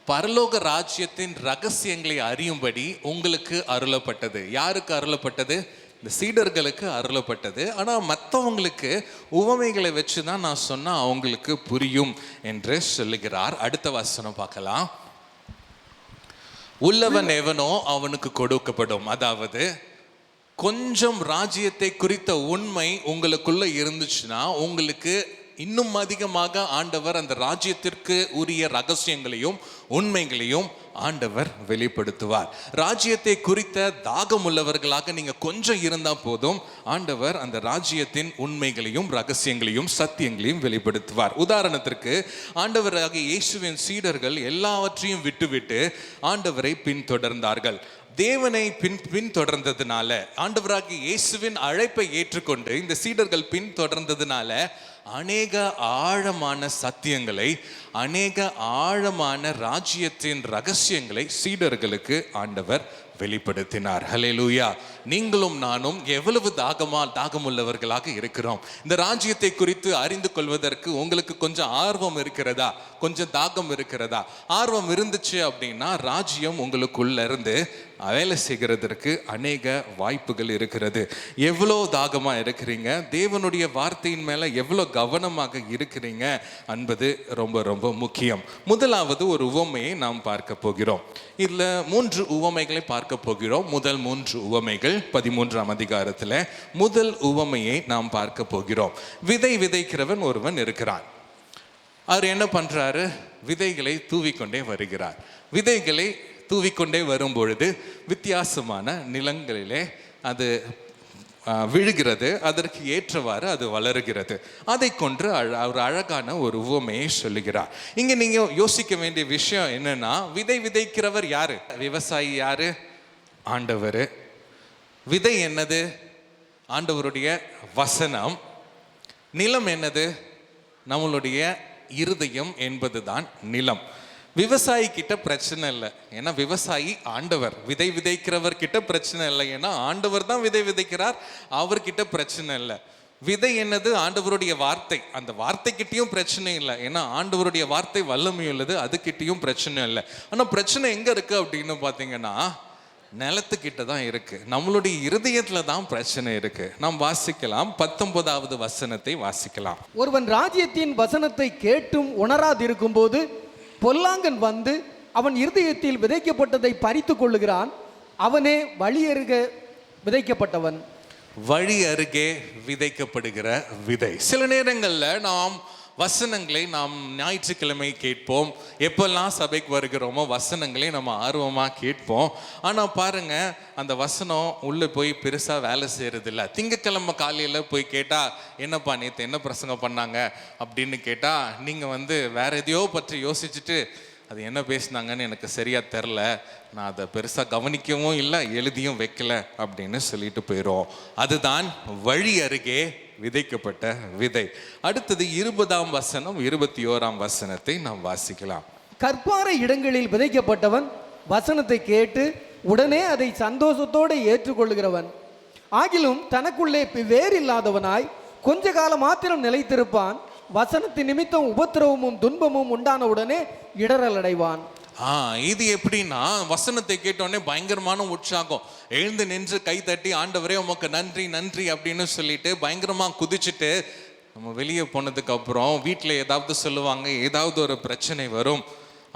A: பரலோக ராஜ்யத்தின் ரகசியங்களை அறியும்படி உங்களுக்கு அருளப்பட்டது. யாருக்கு அருளப்பட்டது? இந்த சீடர்களுக்கு அருளப்பட்டது. ஆனால் மற்றவங்களுக்கு உவமைகளை வச்சு தான் நான் சொன்னால் அவங்களுக்கு புரியும் என்று சொல்லுகிறார். அடுத்த வசனம் பார்க்கலாம். உள்ளவன் எவனோ அவனுக்கு கொடுக்கப்படும். அதாவது கொஞ்சம் ராஜ்யத்தை குறித்த உண்மை உங்களுக்குள்ள இருந்துச்சுன்னா உங்களுக்கு இன்னும் அதிகமாக ஆண்டவர் அந்த ராஜ்யத்திற்கு உரிய ரகசியங்களையும் உண்மைகளையும் ஆண்டவர் வெளிப்படுத்துவார். ராஜ்யத்தை குறித்த தாகம் உள்ளவர்களாக நீங்க கொஞ்சம் இருந்தா போதும், ஆண்டவர் அந்த ராஜ்யத்தின் உண்மைகளையும் ரகசியங்களையும் சத்தியங்களையும் வெளிப்படுத்துவார். உதாரணத்திற்கு ஆண்டவராகிய இயேசுவின் சீடர்கள் எல்லாவற்றையும் விட்டுவிட்டு ஆண்டவரை பின்தொடர்ந்தார்கள். தேவனை பின்தொடர்ந்ததுனால, ஆண்டவராகிய இயேசுவின் அழைப்பை ஏற்றுக்கொண்டு இந்த சீடர்கள் பின்தொடர்ந்ததுனால அநேக ஆழமான சத்தியங்களை, அநேக ஆழமான ராஜ்யத்தின் ரகசியங்களை சீடர்களுக்கு ஆண்டவர் வெளிப்படுத்தினார். ஹல்லேலூயா. நீங்களும் நானும் எவ்வளவு தாகமுள்ளவர்களாக இருக்கிறோம். இந்த ராஜ்யத்தை குறித்து அறிந்து கொள்வதற்கு உங்களுக்கு கொஞ்சம் ஆர்வம் இருக்கிறதா? கொஞ்சம் தாகம் இருக்கிறதா? ஆர்வம் இருந்துச்சு அப்படின்னா ராஜ்யம் உங்களுக்குள்ள இருந்து வேலை செய்கிறதற்கு அநேக வாய்ப்புகள் இருக்கிறது. எவ்வளோ தாகமா இருக்கிறீங்க, தேவனுடைய வார்த்தையின் மேல எவ்வளோ கவனமாக இருக்கிறீங்க என்பது ரொம்ப ரொம்ப முக்கியம். முதலாவது ஒரு உவமையை நாம் பார்க்க போகிறோம். இதுல 3 உவமைகளை பார்க்க போகிறோம். முதல் 3 உவமைகள் 13ஆம் அதிகாரத்துல முதல் உவமையை நாம் பார்க்க போகிறோம். விதை விதைக்கிறவன் ஒருவன் இருக்கிறான். அவர் என்ன பண்றாரு? விதைகளை தூவிக்கொண்டே வருகிறார். விதைகளை தூவிக்கொண்டே வரும் பொழுது வித்தியாசமான நிலங்களிலே அது விழுகிறது. அதற்கு ஏற்றவாறு அது வளருகிறது. அதை கொண்டு ஒரு அழகான ஒரு உவமையை சொல்லுகிறார். இங்க நீங்க யோசிக்க வேண்டிய விஷயம் என்னன்னா, விதை விதைக்கிறவர் யாரு? விவசாயி யாரு? ஆண்டவர். விதை என்னது? ஆண்டவருடைய வசனம். நிலம் என்னது? நம்மளுடைய இருதயம் என்பதுதான் நிலம். விவசாயி கிட்ட பிரச்சனை இல்லை, ஏன்னா விவசாயி ஆண்டவர். விதை விதைக்கிறவர் கிட்ட பிரச்சனை இல்லை, ஏன்னா ஆண்டவர் தான் விதை விதைக்கிறார், அவர்கிட்ட பிரச்சனை இல்லை. விதை என்னது? ஆண்டவருடைய வார்த்தை. அந்த வார்த்தைக்கிட்டையும் பிரச்சனை இல்லை, ஏன்னா ஆண்டவருடைய வார்த்தை வல்லமை உள்ளது, அதுக்கிட்டையும் பிரச்சனை இல்லை. ஆனால் பிரச்சனை எங்க இருக்கு அப்படின்னு பார்த்தீங்கன்னா, நிலத்துக்கிட்ட தான் இருக்கு. நம்மளுடைய இருதயத்துல தான் பிரச்சனை இருக்கு. நாம் வாசிக்கலாம், 19வது வசனத்தை வாசிக்கலாம்.
B: ஒருவன் ராஜ்யத்தின் வசனத்தை கேட்டும் உணராதிருக்கும் போது பொல்லாங்கன் வந்து அவன் இருதயத்தில் விதைக்கப்பட்டதை பறித்து கொள்ளுகிறான். அவனே வழி அருகே விதைக்கப்பட்டவன்.
A: வழி அருகே விதைக்கப்படுகிற விதை. சில நேரங்கள்ல நாம் வசனங்களை நாம் ஞாயிற்றுக்கிழமை கேட்போம். எப்பெல்லாம் சபைக்கு வருகிறோமோ வசனங்களை நம்ம ஆர்வமாக கேட்போம். ஆனால் பாருங்க, அந்த வசனம் உள்ளே போய் பெருசாக வேலை செய்யறதில்ல. திங்கக்கிழமை காலையில் போய் கேட்டால், என்னப்பா நேற்று என்ன பிரசங்கம் பண்ணாங்க அப்படின்னு கேட்டால், நீங்கள் வேற எதையோ பற்றி யோசிச்சுட்டு அது என்ன பேசினாங்கன்னு எனக்கு சரியாக தெரில, நான் அதை பெருசாக கவனிக்கவும் இல்லை, எழுதியும் வைக்கல அப்படின்னு சொல்லிட்டு போயிடும். அதுதான் வழி அருகே விதைக்கப்பட்ட விதை. அடுத்தது 20ஆம் வசனம் 21ஆம் வசனத்தை நாம் வாசிக்கலாம்.
B: கற்பாறை இடங்களில் விதைக்கப்பட்டவன் வசனத்தை கேட்டு உடனே அதை சந்தோஷத்தோடு ஏற்றுக்கொள்ளுகிறவன். ஆகிலும் தனக்குள்ளே வேறில்லாதவனாய் கொஞ்ச காலம் மாத்திரம் நிலைத்திருப்பான். வசனத்தின் நிமித்தம் உபத்திரவமும் துன்பமும் உண்டான உடனே இடறல் அடைவான்.
A: இது எப்படின்னா, வசனத்தை கேட்டோடனே பயங்கரமான உற்சாகம், எழுந்து நின்று கை தட்டி ஆண்டவரே உமக்கு நன்றி நன்றி அப்படின்னு சொல்லிட்டு பயங்கரமா குதிச்சுட்டு நம்ம வெளியே போனதுக்கு அப்புறம் வீட்டில் ஏதாவது சொல்லுவாங்க, ஏதாவது ஒரு பிரச்சனை வரும்,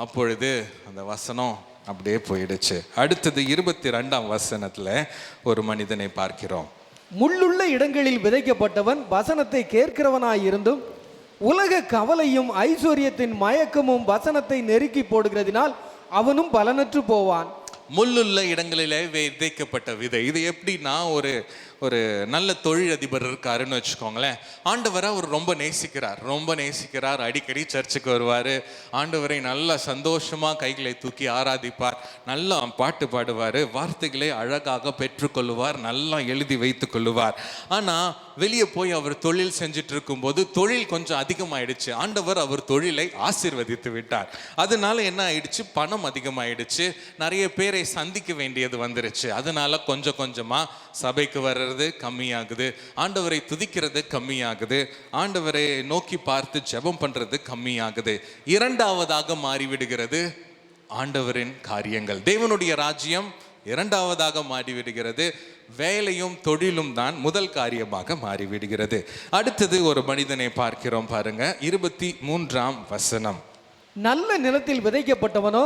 A: அப்பொழுது அந்த வசனம் அப்படியே போயிடுச்சு. அடுத்தது 22ஆம் வசனத்துல ஒரு மனிதனை பார்க்கிறோம்.
B: முள்ளுள்ள இடங்களில் விதைக்கப்பட்டவன் வசனத்தை கேட்கிறவனாயிருந்தும் உலக கவலையும் ஐஸ்வர்யத்தின் மயக்கமும் வசனத்தை நெருக்கி போடுகிறதினால் அவனும் பலனற்று போவான்.
A: முள்ளுள்ள இடங்களிலே விதைக்கப்பட்ட விதை. இது எப்படின்னா, ஒரு நல்ல தொழிலதிபர் இருக்காருன்னு வச்சுக்கோங்களேன். ஆண்டவரை அவர் ரொம்ப நேசிக்கிறார். அடிக்கடி சர்ச்சுக்கு வருவார். ஆண்டவரை நல்லா சந்தோஷமாக கைகளை தூக்கி ஆராதிப்பார். நல்லா பாட்டு பாடுவார். வார்த்தைகளை அழகாக பெற்றுக்கொள்ளுவார். நல்லா எழுதி வைத்து கொள்ளுவார். ஆனால் வெளியே போய் அவர் தொழில் செஞ்சுட்டு இருக்கும்போது தொழில் கொஞ்சம் அதிகமாயிடுச்சு. ஆண்டவர் அவர் தொழிலை ஆசீர்வதித்து விட்டார். அதனால என்ன ஆயிடுச்சு? பணம் அதிகமாயிடுச்சு. நிறைய பேரை சந்திக்க வேண்டியது வந்துருச்சு. அதனால கொஞ்சம் கொஞ்சமாக சபைக்கு வர்றது கம்மியாகுது, ஆண்டவரை துதிக்கிறது கம்மியாகுது, ஆண்டவரை நோக்கி பார்த்து ஜெபம் பண்றது கம்மியாகுது. இரண்டாவதாக மாறிவிடுகிறது ஆண்டவரின் காரியங்கள். தேவனுடைய ராஜ்யம் இரண்டாவதாக மாறிவிடுகிறது. வேலையும் தொழிலும் தான் முதல் காரியமாக மாறிவிடுகிறது. அடுத்தது ஒரு மனிதனை பார்க்கிறோம் பாருங்க, 23ஆம் வசனம்.
B: நல்ல நிலத்தில் விதைக்கப்பட்டவனோ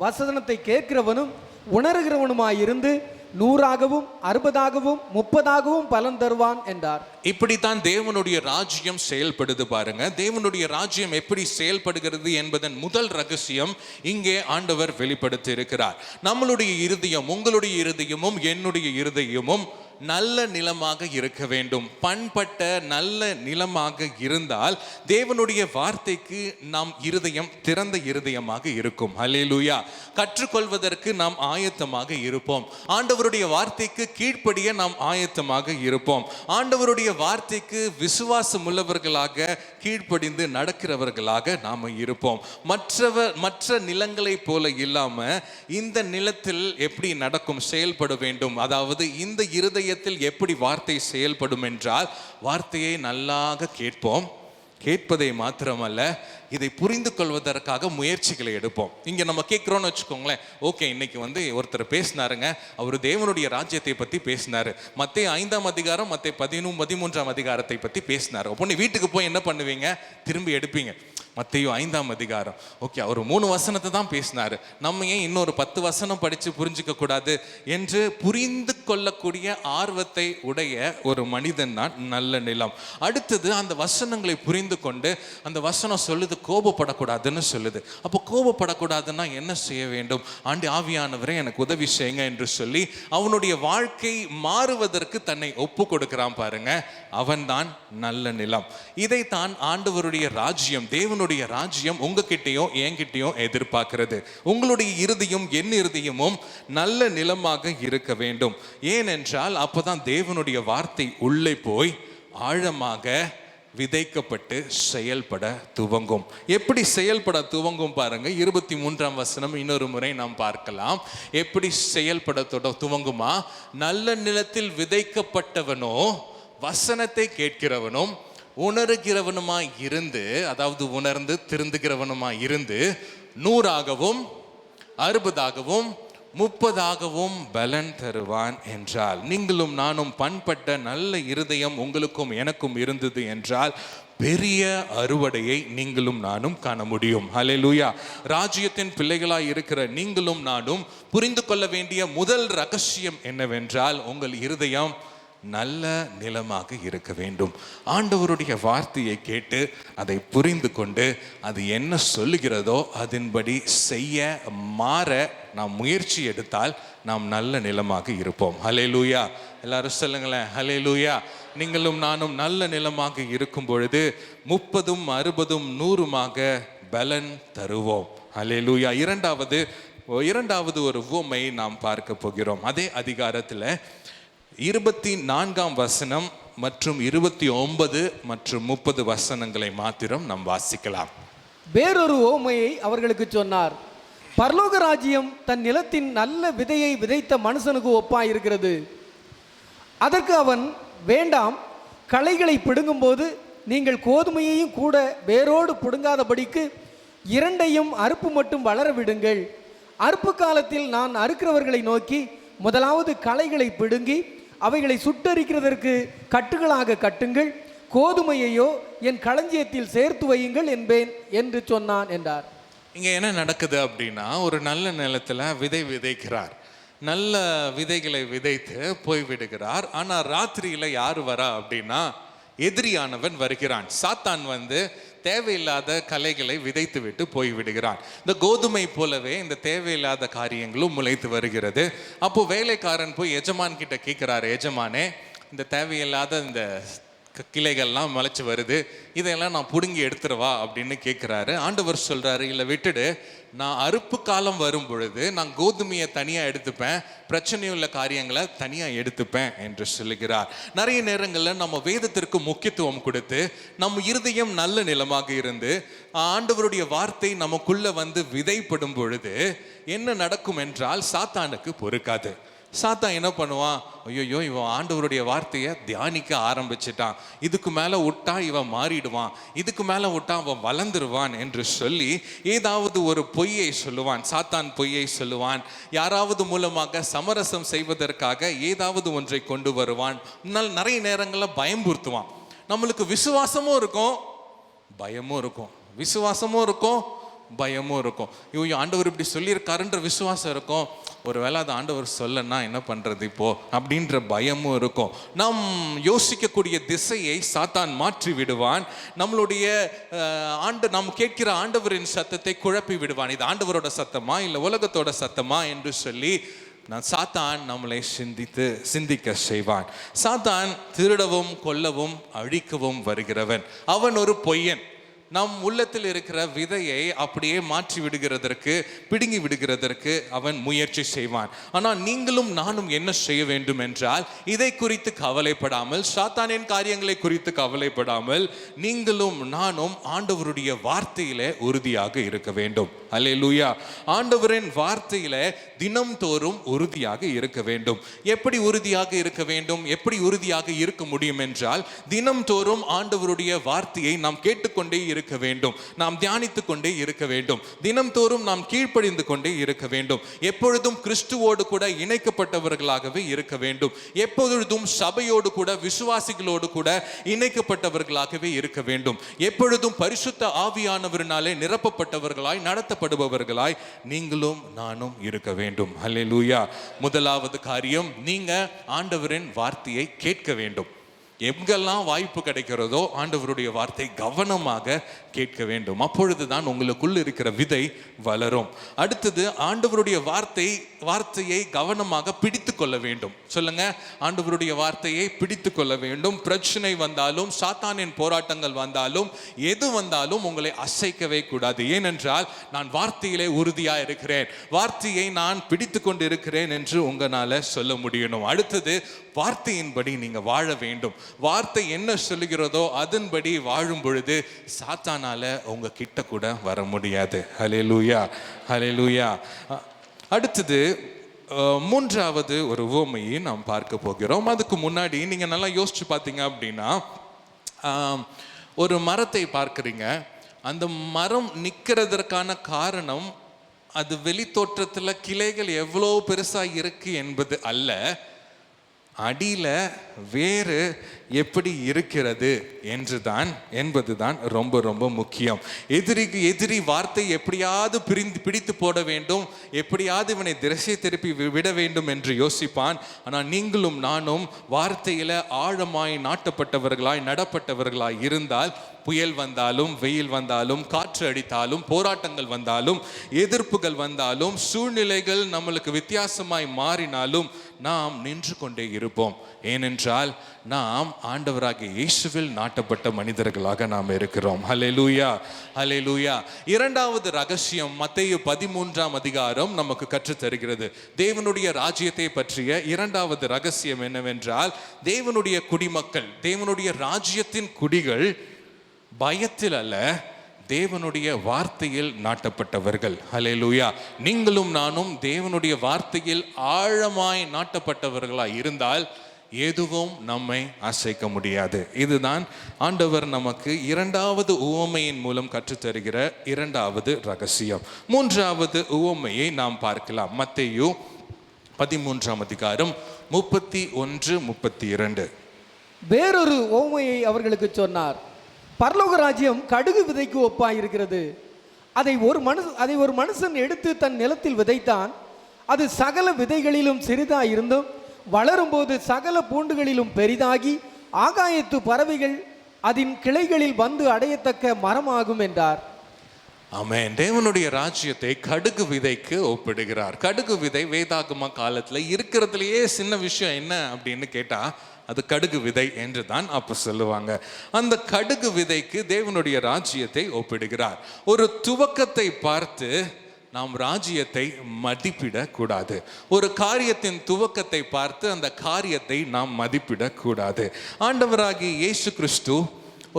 B: வசனத்தை கேட்கிறவனும் உணர்கிறவனுமாயிருந்து 100ஆகவும் 60ஆகவும் 30ஆகவும் பலன் தருவான் என்றார்.
A: இப்படித்தான் தேவனுடைய ராஜ்யம் செயல்படுது பாருங்க. தேவனுடைய ராஜ்யம் எப்படி செயல்படுகிறது என்பதன் முதல் ரகசியம் இங்கே ஆண்டவர் வெளிப்படுத்தி இருக்கிறார். நம்மளுடைய இருதயம், உங்களுடைய இருதயமும் என்னுடைய இருதயமும் நல்ல நிலமாக இருக்க வேண்டும். பண்பட்ட நல்ல நிலமாக இருந்தால் தேவனுடைய வார்த்தைக்கு நாம் இருதயம் திறந்த இருதயமாக இருக்கும். ஹல்லேலூயா. கற்றுக்கொள்வதற்கு நாம் ஆயத்தமாக இருப்போம். ஆண்டவருடைய வார்த்தைக்கு கீழ்ப்படிய நாம் ஆயத்தமாக இருப்போம். ஆண்டவருடைய வார்த்தைக்கு விசுவாசம் உள்ளவர்களாக கீழ்ப்படிந்து நடக்கிறவர்களாக நாம் இருப்போம். மற்ற நிலங்களை போல இல்லாம இந்த நிலத்தில் எப்படி நடக்கும், செயல்பட வேண்டும். அதாவது இந்த இருதயத்தில் எப்படி வார்த்தை செயல்படும் என்றால், வார்த்தையை நல்லாக கேட்போம். கேட்பதை மாத்திரமல்ல, இதை புரிந்து கொள்வதற்காக முயற்சிகளை எடுப்போம். இங்க நம்ம கேட்கிறோம்னு வச்சுக்கோங்களேன். ஓகே, இன்னைக்கு ஒருத்தர் பேசினாருங்க, அவர் தேவனுடைய ராஜ்யத்தை பத்தி பேசினாரு. மத்தேயு 5ஆம் அதிகாரம், மத்தேயு 13ஆம் அதிகாரத்தை பத்தி பேசினாரு. அப்போ நீ வீட்டுக்கு போய் என்ன பண்ணுவீங்க? திரும்பி எடுப்பீங்க. மத்தேயு 5ஆம் அதிகாரம். ஓகே, அவர் 3 வசனத்தை தான் பேசினாரு, நம்ம ஏன் இன்னொரு 10 வசனம் படிச்சு புரிஞ்சுக்க கூடாது என்று புரிந்து கொள்ளக்கூடிய ஆர்வத்தை உடைய ஒரு மனிதன் தான் நல்ல நிலம். அடுத்தது, அந்த வசனங்களை புரிந்து கொண்டு, அந்த வசனம் சொல்லுது கோபப்படக்கூடாதுன்னு சொல்லுது. அப்போ கோபப்படக்கூடாதுன்னா என்ன செய்ய வேண்டும்? ஆவியானவரே எனக்கு உதவி செய்யுங்க என்று சொல்லி அவனுடைய வாழ்க்கை மாறுவதற்கு தன்னை ஒப்பு கொடுக்கிறான் பாருங்க. அவன்தான் நல்ல நிலம். இதைத்தான் ஆண்டவருடைய ராஜ்யம், தேவனுடைய ராஜ்யம் உங்ககிட்டயோ என்கிட்டயோ எதிர்பார்க்கிறது. உங்களுடைய இருதயம், என் இருதயமும் நல்ல நிலமாக இருக்க வேண்டும். ஏனென்றால் அப்பதான் தேவனுடைய வார்த்தை உள்ளே போய் ஆழமாக விதைக்கப்பட்டு செயல்பட துவங்கும். எப்படி செயல்பட துவங்கும் பாருங்க. 23ஆம் வசனம் இன்னொரு முறை நாம் பார்க்கலாம். எப்படி செயல்பட துவங்குமா? நல்ல நிலத்தில் விதைக்கப்பட்டவனோ வசனத்தை கேட்கிறவனும் உணர்கிறவனுமாய் இருந்து, அதாவது உணர்ந்து திருந்துகிறவனுமாய் இருந்து 100ஆகவும் 60ஆகவும் 30ஆகவும் பலன் தருவான் என்றால், நீங்களும் நானும் பண்பட்ட நல்ல இருதயம் உங்களுக்கும் எனக்கும் இருந்தது என்றால் பெரிய அறுவடையை நீங்களும் நானும் காண முடியும். ஹல்லேலூயா. ராஜ்யத்தின் பிள்ளைகளாய் இருக்கிற நீங்களும் நானும் புரிந்து கொள்ள வேண்டிய முதல் ரகசியம் என்னவென்றால், உங்கள் இருதயம் நல்ல நிலமாக இருக்க வேண்டும். ஆண்டவருடைய வார்த்தையை கேட்டு அதை புரிந்து கொண்டு அது என்ன சொல்லுகிறதோ அதன்படி செய்ய மாற நாம் முயற்சி எடுத்தால் நாம் நல்ல நிலமாக இருப்போம். ஹல்லேலூயா. எல்லாரும் சொல்லுங்களேன், ஹல்லேலூயா. நீங்களும் நானும் நல்ல நிலமாக இருக்கும் பொழுது 30, 60, 100மாக பலன் தருவோம். ஹல்லேலூயா. இரண்டாவது ஒரு உவமை நாம் பார்க்க போகிறோம். அதே அதிகாரத்தில் 24ஆம் வசனம் மற்றும் 29 மற்றும் 30 வசனங்களை மாத்திரம் நாம் வாசிக்கலாம்.
B: வேறொரு உவமையை அவர்களுக்கு சொன்னார். பரலோக ராஜ்யம் தன் நிலத்தின் நல்ல விதையை விதைத்த மனுஷனுக்கு ஒப்பாயிருக்கிறது. அதற்கு அவன், வேண்டாம், களைகளை பிடுங்கும் போது நீங்கள் கோதுமையையும் கூட வேரோடு பிடுங்காதபடிக்கு 2ஐயும் அறுப்பு மட்டும் வளர விடுங்கள். அறுப்பு காலத்தில் நான் அறுக்கிறவர்களை நோக்கி, முதலாவது களைகளை பிடுங்கி அவைகளை சுட்டரிக்கிறதற்கு கட்டுகளாக கட்டுங்கள், கோதுமையையோ என் களஞ்சியத்தில் சேர்த்து வையுங்கள் என்பேன் என்று சொன்னான் என்றார்.
A: இங்க என்ன நடக்குது அப்படின்னா, ஒரு நல்ல நிலத்துல விதைக்கிறார். நல்ல விதைகளை விதைத்து போய்விடுகிறார். ஆனா ராத்திரியில யாரு வரா அப்படின்னா, எதிரியானவன் வருகிறான். சாத்தான் தேவையில்லாத கலைகளை விதைத்து விட்டு போய்விடுகிறான். இந்த கோதுமை போலவே இந்த தேவையில்லாத காரியங்களும் முளைத்து வருகிறது. அப்போ வேலைக்காரன் போய் எஜமான் கிட்ட கேட்கிறாரு, எஜமானே, இந்த தேவையில்லாத இந்த கிளைகள்லாம் முளைச்சு வருது, இதெல்லாம் நான் பிடுங்கி எடுத்துருவா அப்படின்னு கேட்குறாரு. ஆண்டவர் சொல்றாரு, இல்லை விட்டுடு, நான் அறுப்பு காலம் வரும் பொழுது நான் கோதுமையை தனியாக எடுத்துப்பேன், பிரச்சனையுள்ள காரியங்களை தனியாக எடுத்துப்பேன் என்று சொல்லுகிறார். நிறைய நேரங்களில் நம்ம வேதத்திற்கு முக்கியத்துவம் கொடுத்து நம்ம இருதயம் நல்ல நிலமாக இருந்து ஆண்டவருடைய வார்த்தை நமக்குள்ள விதைப்படும் பொழுது என்ன நடக்கும் என்றால், சாத்தானுக்கு பொறுக்காது. சாத்தான் என்ன பண்ணுவான்? ஐயோ, இவன் ஆண்டவருடைய வார்த்தையை தியானிக்க ஆரம்பிச்சிட்டான், இதுக்கு மேலே விட்டா இவன் மாறிடுவான், இதுக்கு மேலே விட்டா அவன் வளர்ந்துருவான் என்று சொல்லி ஏதாவது ஒரு பொய்யை சொல்லுவான். சாத்தான் பொய்யை சொல்லுவான். யாராவது மூலமாக சமரசம் செய்வதற்காக ஏதாவது ஒன்றை கொண்டு வருவான். நிறைய நேரங்களில் பயம்புறுத்துவான். நம்மளுக்கு விசுவாசமும் இருக்கும், பயமும் இருக்கும். விசுவாசமும் இருக்கும், பயமும் இருக்கும். ஐயோ ஆண்டவர் இப்படி சொல்லியிருக்காருன்ற விசுவாசம் இருக்கும். ஒருவேளை அது ஆண்டவர் சொல்லனா என்ன பண்ணுறது இப்போ அப்படின்ற பயமும் இருக்கும். நாம் யோசிக்கக்கூடிய திசையை சாத்தான் மாற்றி விடுவான். நம்மளுடைய நாம் கேட்கிற ஆண்டவரின் சத்தத்தை குழப்பி விடுவான். இது ஆண்டவரோட சத்தமா இல்லை உலகத்தோட சத்தமா என்று சொல்லி சாத்தான் நம்மளை சிந்திக்க செய்வான். சாத்தான் திருடவும் கொல்லவும் அழிக்கவும் வருகிறவன். அவன் ஒரு பொய்யன். நம் உள்ளத்தில் இருக்கிற விதையை அப்படியே மாற்றி விடுகிறதற்கு, பிடுங்கி விடுகிறதற்கு அவன் முயற்சி செய்வான். ஆனால் நீங்களும் நானும் என்ன செய்ய வேண்டும் என்றால், இதை குறித்து கவலைப்படாமல், சாத்தானின் காரியங்களை குறித்து கவலைப்படாமல், நீங்களும் நானும் ஆண்டவருடைய வார்த்தையிலே உறுதியாக இருக்க வேண்டும். அல்லேலூயா. ஆண்டவரின் வார்த்தையில தினம்தோறும் உறுதியாக இருக்க வேண்டும். எப்படி உறுதியாக இருக்க வேண்டும்? எப்படி உறுதியாக இருக்க முடியும் என்றால், தினம்தோறும் ஆண்டவருடைய வார்த்தையை நாம் கேட்டுக்கொண்டே இருக்க வேண்டும். நாம் தியானித்துக் கொண்டே இருக்க வேண்டும். தினம்தோறும் நாம் கீழ்ப்படிந்து கொண்டே இருக்க வேண்டும். எப்பொழுதும் கிறிஸ்துவோடு கூட இணைக்கப்பட்டவர்களாகவே இருக்க வேண்டும். எப்பொழுதும் சபையோடு கூட, விசுவாசிகளோடு கூட இணைக்கப்பட்டவர்களாகவே இருக்க வேண்டும். எப்பொழுதும் பரிசுத்த ஆவியானவரினாலே நிரப்பப்பட்டவர்களாய், நடத்தப்படுபவர்களாய் நீங்களும் நானும் இருக்க வேண்டும். அல்லேலூயா. முதலாவது காரியம், நீங்க ஆண்டவரின் வார்த்தையை கேட்க வேண்டும். எங்கெல்லாம் வாய்ப்பு கிடைக்கிறதோ ஆண்டவருடைய வார்த்தை கவனமாக கேட்க வேண்டும். அப்பொழுதுதான் உங்களுக்குள் இருக்கிற விதை வளரும். அடுத்தது, ஆண்டவருடைய வார்த்தையை கவனமாக பிடித்து கொள்ள வேண்டும். சொல்லுங்க, ஆண்டவருடைய வார்த்தையை பிடித்து கொள்ள வேண்டும். பிரச்சனை வந்தாலும், சாத்தானின் போராட்டங்கள் வந்தாலும், எது வந்தாலும் உங்களை அசைக்கவே கூடாது. ஏனென்றால் நான் வார்த்தையிலே உறுதியா இருக்கிறேன், வார்த்தையை நான் பிடித்து கொண்டு இருக்கிறேன் என்று உங்களால சொல்ல முடியணும். அடுத்தது, வார்த்தையின்படி நீங்க வாழ வேண்டும். வார்த்தை என்ன சொல்லுகிறதோ அதன்படி வாழும் பொழுது சாத்தானால உங்க கிட்ட கூட வர முடியாது. ஹல்லேலூயா, ஹல்லேலூயா. அடுத்தது, மூன்றாவது ஒரு உவமையை நாம் பார்க்க போகிறோம். அதுக்கு முன்னாடி நீங்க நல்லா யோசிச்சு பார்த்தீங்க அப்படின்னா, ஒரு மரத்தை பார்க்குறீங்க. அந்த மரம் நிற்கிறதற்கான காரணம் அது வெளி தோற்றத்தில் கிளைகள் எவ்வளோ பெருசாக இருக்கு என்பது அல்ல, அடியில வேறு எப்படி இருக்கிறது என்பதுதான் ரொம்ப ரொம்ப முக்கியம். எதிரி வார்த்தை எப்படியாவது பிடித்து போட வேண்டும், எப்படியாவது இவனை திசை திருப்பி விட வேண்டும் என்று யோசிப்பான். ஆனால் நீங்களும் நானும் வார்த்தையில ஆழமாய் நாட்டப்பட்டவர்களாய், நடப்பட்டவர்களாய் இருந்தால், புயல் வந்தாலும், வெயில் வந்தாலும், காற்று அடித்தாலும், போராட்டங்கள் வந்தாலும், எதிர்ப்புகள் வந்தாலும், சூழ்நிலைகள் நம்மளுக்கு வித்தியாசமாய் மாறினாலும் நாம் நின்று கொண்டே இருப்போம். ஏனென்றால் நாம் ஆண்டவராகிய இயேசுவில் நாட்டப்பட்ட மனிதர்களாக நாம் இருக்கிறோம். ஹல்லேலூயா, ஹல்லேலூயா. இரண்டாவது ரகசியம் மத்தேயு 13ஆம் அதிகாரம் நமக்கு கற்றுத் தருகிறது. தேவனுடைய ராஜ்யத்தை பற்றிய இரண்டாவது ரகசியம் என்னவென்றால், தேவனுடைய குடிமக்கள், தேவனுடைய ராஜ்யத்தின் குடிகள் பயத்தில் அல்ல, தேவனுடைய வார்த்தையில் நாட்டப்பட்டவர்கள். ஹல்லேலூயா. நீங்களும் நானும் தேவனுடைய வார்த்தையில் ஆழமாய் நாட்டப்பட்டவர்களாய் இருந்தால் எதுவும் நம்மை அசைக்க முடியாது. இதுதான் ஆண்டவர் நமக்கு இரண்டாவது உவமையின் மூலம் கற்றுத்தருகிற இரண்டாவது ரகசியம். மூன்றாவது உவமையை நாம் பார்க்கலாம். மத்தேயு 13ஆம் அதிகாரம் 31, 32.
B: வேறொரு உவமையை அவர்களுக்கு சொன்னார். பரலோக ராஜ்யம் கடுகு விதைக்கு ஒப்பாயிருக்கிறது. அதை ஒரு மனுஷன் எடுத்து தன் நிலத்தில் விதைத்தான். அது சகல விதைகளிலும் சிறிதாய் இருந்தும் வளரும்போது சகல பூண்டுகளிலும் பெரிதாகி ஆகாயத்து பறவைகள் அதன் கிளைகளில் வந்து அடையத்தக்க மரமாகும் என்றார்.
A: ஆமென். தேவனுடைய ராஜ்யத்தை கடுகு விதைக்கு ஒப்பிடுகிறார். கடுகு விதை வேதாகம காலத்துல இருக்கிறதுலயே சின்ன விஷயம் என்ன அப்படின்னு கேட்டா, அது கடுகு விதை என்று தான் அப்ப சொல்லுவாங்க. அந்த கடுகு விதைக்கு தேவனுடைய ராஜ்யத்தை ஒப்பிடுகிறார். ஒரு துவக்கத்தை பார்த்து நாம் ராஜ்யத்தை மதிப்பிடக்கூடாது. ஒரு காரியத்தின் துவக்கத்தை பார்த்து அந்த காரியத்தை நாம் மதிப்பிடக்கூடாது. ஆண்டவராகிய இயேசு கிறிஸ்து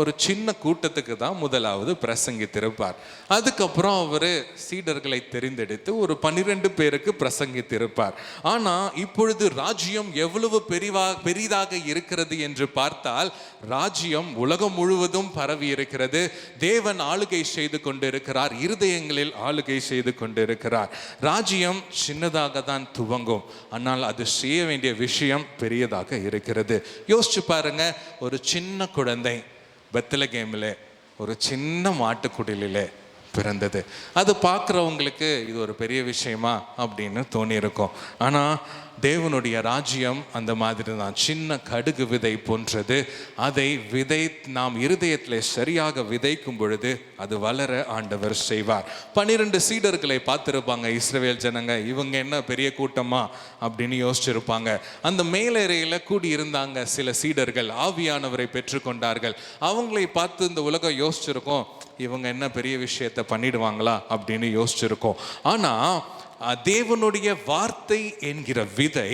A: ஒரு சின்ன கூட்டத்துக்கு தான் முதலாவது பிரசங்கித்திருப்பார். அதுக்கப்புறம் அவர் சீடர்களை தெரிந்தெடுத்து ஒரு 12 பேருக்கு பிரசங்கித்திருப்பார். ஆனால் இப்பொழுது ராஜ்யம் எவ்வளவு பெரிதாக இருக்கிறது என்று பார்த்தால், ராஜ்யம் உலகம் முழுவதும் பரவி இருக்கிறது. தேவன் ஆளுகை செய்து கொண்டிருக்கிறார், இருதயங்களில் ஆளுகை செய்து கொண்டிருக்கிறார். ராஜ்யம் சின்னதாக தான் துவங்கும், ஆனால் அது செய்ய வேண்டிய விஷயம் பெரியதாக இருக்கிறது. யோசிச்சு பாருங்க, ஒரு சின்ன குழந்தை பெத்லகேமிலே ஒரு சின்ன மாட்டுக்குடிலே பிறந்தது. அது பார்க்குறவங்களுக்கு இது ஒரு பெரிய விஷயமா அப்படின்னு தோணியிருக்கும். ஆனால் தேவனுடைய ராஜ்யம் அந்த மாதிரி தான், சின்ன கடுகு விதை போன்றது. அதை நாம் இருதயத்தில் சரியாக விதைக்கும் பொழுது அது வளர ஆண்டவர் செய்வார். 12 சீடர்களை பார்த்துருப்பாங்க இஸ்ரவேல் ஜனங்க. இவங்க என்ன பெரிய கூட்டமா அப்படின்னு யோசிச்சிருப்பாங்க. அந்த மேலறையில் கூடியிருந்தாங்க சில சீடர்கள், ஆவியானவரை பெற்றுக்கொண்டார்கள். அவங்களை பார்த்து இந்த உலகம் யோசிச்சிருக்கோம், இவங்க என்ன பெரிய விஷயத்தை பண்ணிடுவாங்களா அப்படின்னு யோசிச்சிருக்கோம். ஆனால் தேவனுடைய வார்த்தை என்கிற விதை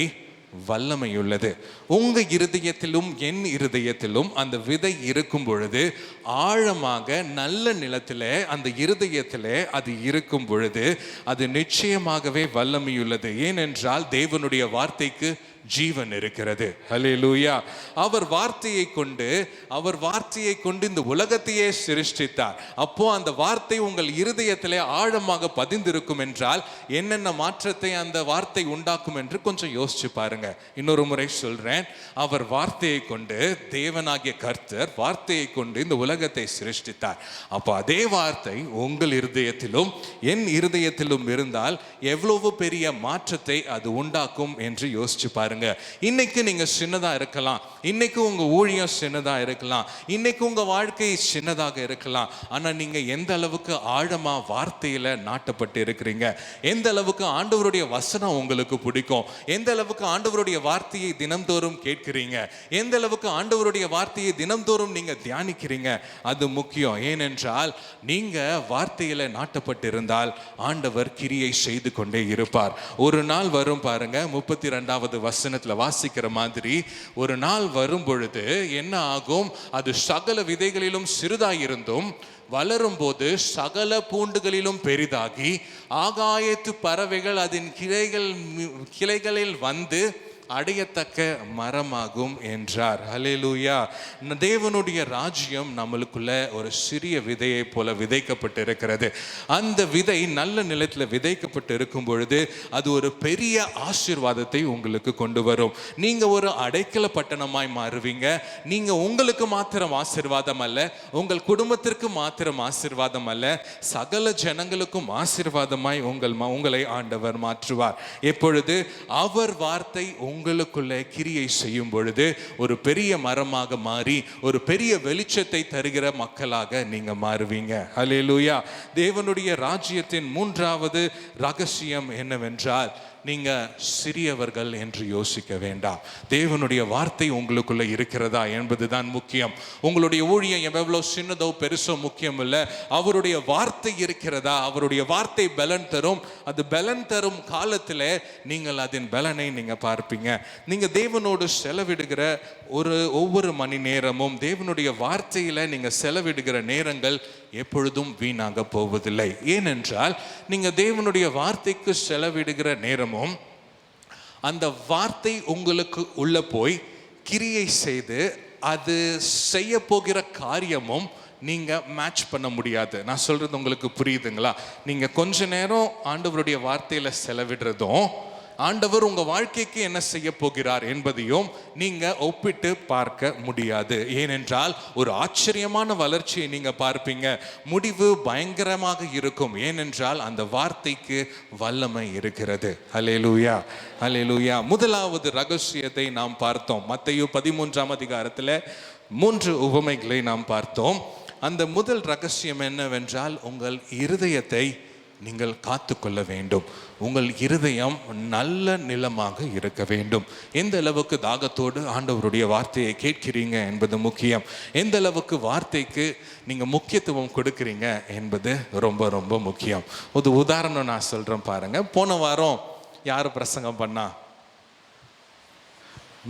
A: வல்லமையுள்ளது. உங்க இருதயத்திலும் என் இருதயத்திலும் அந்த விதை இருக்கும் பொழுது, ஆழமாக நல்ல நிலத்திலே அந்த இருதயத்திலே அது இருக்கும் பொழுது அது நிச்சயமாகவே வல்லமையுள்ளது. ஏனென்றால் தேவனுடைய வார்த்தைக்கு ஜீவன் இருக்கிறது. ஹல்லேலூயா. அவர் வார்த்தையை கொண்டு இந்த உலகத்தையே சிருஷ்டித்தார். அப்போ அந்த வார்த்தை உங்கள் இருதயத்திலே ஆழமாக பதிந்திருக்கும் என்றால் என்னென்ன மாற்றத்தை அந்த வார்த்தை உண்டாக்கும் என்று கொஞ்சம் யோசிச்சு பாருங்க. இன்னொரு முறை சொல்றேன், அவர் வார்த்தையை கொண்டு, தேவனாகிய கர்த்தர் வார்த்தையை கொண்டு இந்த உலகத்தை சிருஷ்டித்தார். அப்போ அதே வார்த்தை உங்கள் இருதயத்திலும் என் இருதயத்திலும் இருந்தால் எவ்வளவு பெரிய மாற்றத்தை அது உண்டாக்கும் என்று யோசிச்சு பாருங்க. இன்னைக்கு நீங்க சின்னதா இருக்கலாம், இன்னைக்கு உங்க ஊழியம் சின்னதா இருக்கலாம், இன்னைக்கு உங்க வாழ்க்கை சின்னதாக இருக்கலாம். ஆனா நீங்க எந்த அளவுக்கு ஆழமா வார்த்தையில நாட்டப்பட்டு இருக்கிறீங்க, எந்த அளவுக்கு ஆண்டவருடைய வசனம் உங்களுக்கு பிடிக்கும், எந்த அளவுக்கு ஆண்டவருடைய வார்த்தையை தினம்தோறும் கேட்கிறீங்க, எந்த அளவுக்கு ஆண்டவருடைய வார்த்தையை தினம்தோறும் நீங்க தியானிக்கிறீங்க, அது முக்கியம். ஏனென்றால் நீங்க வார்த்தையில நாட்டப்பட்டு இருந்தால் ஆண்டவர் கிரியை செய்து கொண்டே இருப்பார். ஒரு நாள் வரும் பாருங்க, 32வது வசனத்துல வாசிக்கிற மாதிரி, ஒரு நாள் வரும் பொழுது என்ன ஆகும், அது சகல விதைகளிலும் சிறிதாயிருந்தும் வளரும் போது சகல பூண்டுகளிலும் பெரிதாகி ஆகாயத்து பறவைகள் அதன் கிளைகளில் வந்து அடையத்தக்க மரமாகும் என்றார். ஹல்லேலூயா. தேவனுடைய ராஜ்யம் நம்மளுக்குள்ள ஒரு சிறிய விதையை போல விதைக்கப்பட்டு இருக்கிறது. அந்த விதை நல்ல நிலத்தில் விதைக்கப்பட்டு இருக்கும் பொழுது அது ஒரு பெரிய ஆசீர்வாதத்தை உங்களுக்கு கொண்டு வரும். நீங்க ஒரு அடைக்கல பட்டணமாய் மாறுவீங்க. நீங்க உங்களுக்கு மாத்திரம் ஆசீர்வாதம் அல்ல, உங்கள் குடும்பத்திற்கு மாத்திரம் ஆசீர்வாதம் அல்ல, சகல ஜனங்களுக்கும் ஆசீர்வாதமாய் உங்களை ஆண்டவர் மாற்றுவார். எப்பொழுது அவர் வார்த்தை உங்களுக்குள்ளே கிரியை செய்யும் பொழுது ஒரு பெரிய மரமாக மாறி ஒரு பெரிய வெளிச்சத்தை தருகிற மக்களாக நீங்க மாறுவீங்க. ஹல்லேலூயா. தேவனுடைய ராஜ்யத்தின் 3வது ரகசியம் என்னவென்றால், நீங்க சிறியவர்கள் என்று யோசிக்க வேண்டாம். தேவனுடைய வார்த்தை உங்களுக்குள்ள இருக்கிறதா என்பதுதான் முக்கியம். உங்களுடைய ஊழியம் எவ்வளவு சின்னதோ பெருசோ முக்கியம் இல்லை, அவருடைய வார்த்தை இருக்கிறதா. அவருடைய வார்த்தை பலன் தரும். அது பலன் தரும் காலத்தில் நீங்கள் அதன் பலனை நீங்க பார்ப்பீங்க. நீங்க தேவனோடு செலவிடுகிற ஒவ்வொரு மணி நேரமும், தேவனுடைய வார்த்தையில நீங்க செலவிடுகிற நேரங்கள் எப்பொழுதும் வீணாக போவதில்லை. ஏனென்றால் நீங்க தேவனுடைய வார்த்தைக்கு செலவிடுகிற நேரமும் அந்த வார்த்தை உங்களுக்கு உள்ள போய் கிரியை செய்து அது செய்ய போகிற காரியமும் நீங்க மேட்ச் பண்ண முடியாது. நான் சொல்றது உங்களுக்கு புரியுதுங்களா? நீங்க கொஞ்ச நேரம் ஆண்டவருடைய வார்த்தையில செலவிடுறதும் ஆண்டவர் உங்க வாழ்க்கைக்கு என்ன செய்ய போகிறார் என்பதையும் நீங்க ஒப்பிட்டு பார்க்க முடியாது. ஏனென்றால் ஒரு ஆச்சரியமான வளர்ச்சியை நீங்க பார்ப்பீங்க, முடிவு பயங்கரமாக இருக்கும். ஏனென்றால் அந்த வார்த்தைக்கு வல்லமை இருக்கிறது. ஹல்லேலூயா, ஹல்லேலூயா. முதலாவது ரகசியத்தை நாம் பார்த்தோம். மத்தேயு 13ஆம் அதிகாரத்தில் 3 உவமைகளை நாம் பார்த்தோம். அந்த முதல் ரகசியம் என்னவென்றால், உங்கள் இருதயத்தை நீங்கள் காத்துக்கொள்ள வேண்டும். உங்கள் இருதயம் நல்ல நிலமாக இருக்க வேண்டும். எந்த அளவுக்கு தாகத்தோடு ஆண்டவருடைய வார்த்தையை கேட்கிறீங்க என்பது முக்கியம். எந்த அளவுக்கு வார்த்தைக்கு நீங்கள் முக்கியத்துவம் கொடுக்குறீங்க என்பது ரொம்ப ரொம்ப முக்கியம். ஒரு உதாரணம் நான் சொல்கிறேன் பாருங்க. போன வாரம் யார் பிரசங்கம் பண்ணா?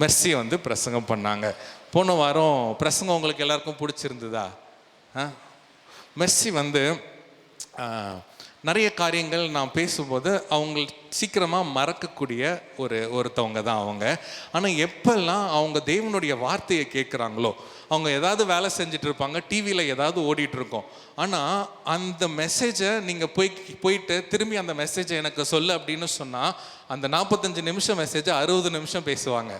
A: மெர்சி பிரசங்கம் பண்ணாங்க. போன வாரம் பிரசங்கம் உங்களுக்கு எல்லாருக்கும் பிடிச்சிருந்ததா? மெர்சி நிறைய காரியங்கள் நான் பேசும்போது அவங்க சீக்கிரமாக மறக்கக்கூடிய ஒருத்தவங்க தான் அவங்க. ஆனால் எப்பெல்லாம் அவங்க தேவனுடைய வார்த்தையை கேட்குறாங்களோ, அவங்க ஏதாவது வேலை செஞ்சுட்டு இருப்பாங்க, டிவியில் ஏதாவது ஓடிட்டு இருக்கோம். ஆனால் அந்த மெசேஜை நீங்கள் போயிட்டு திரும்பி அந்த மெசேஜை எனக்கு சொல்லு அப்படின்னு சொன்னால் அந்த 45 நிமிஷம் மெசேஜை 60 நிமிஷம் பேசுவாங்க.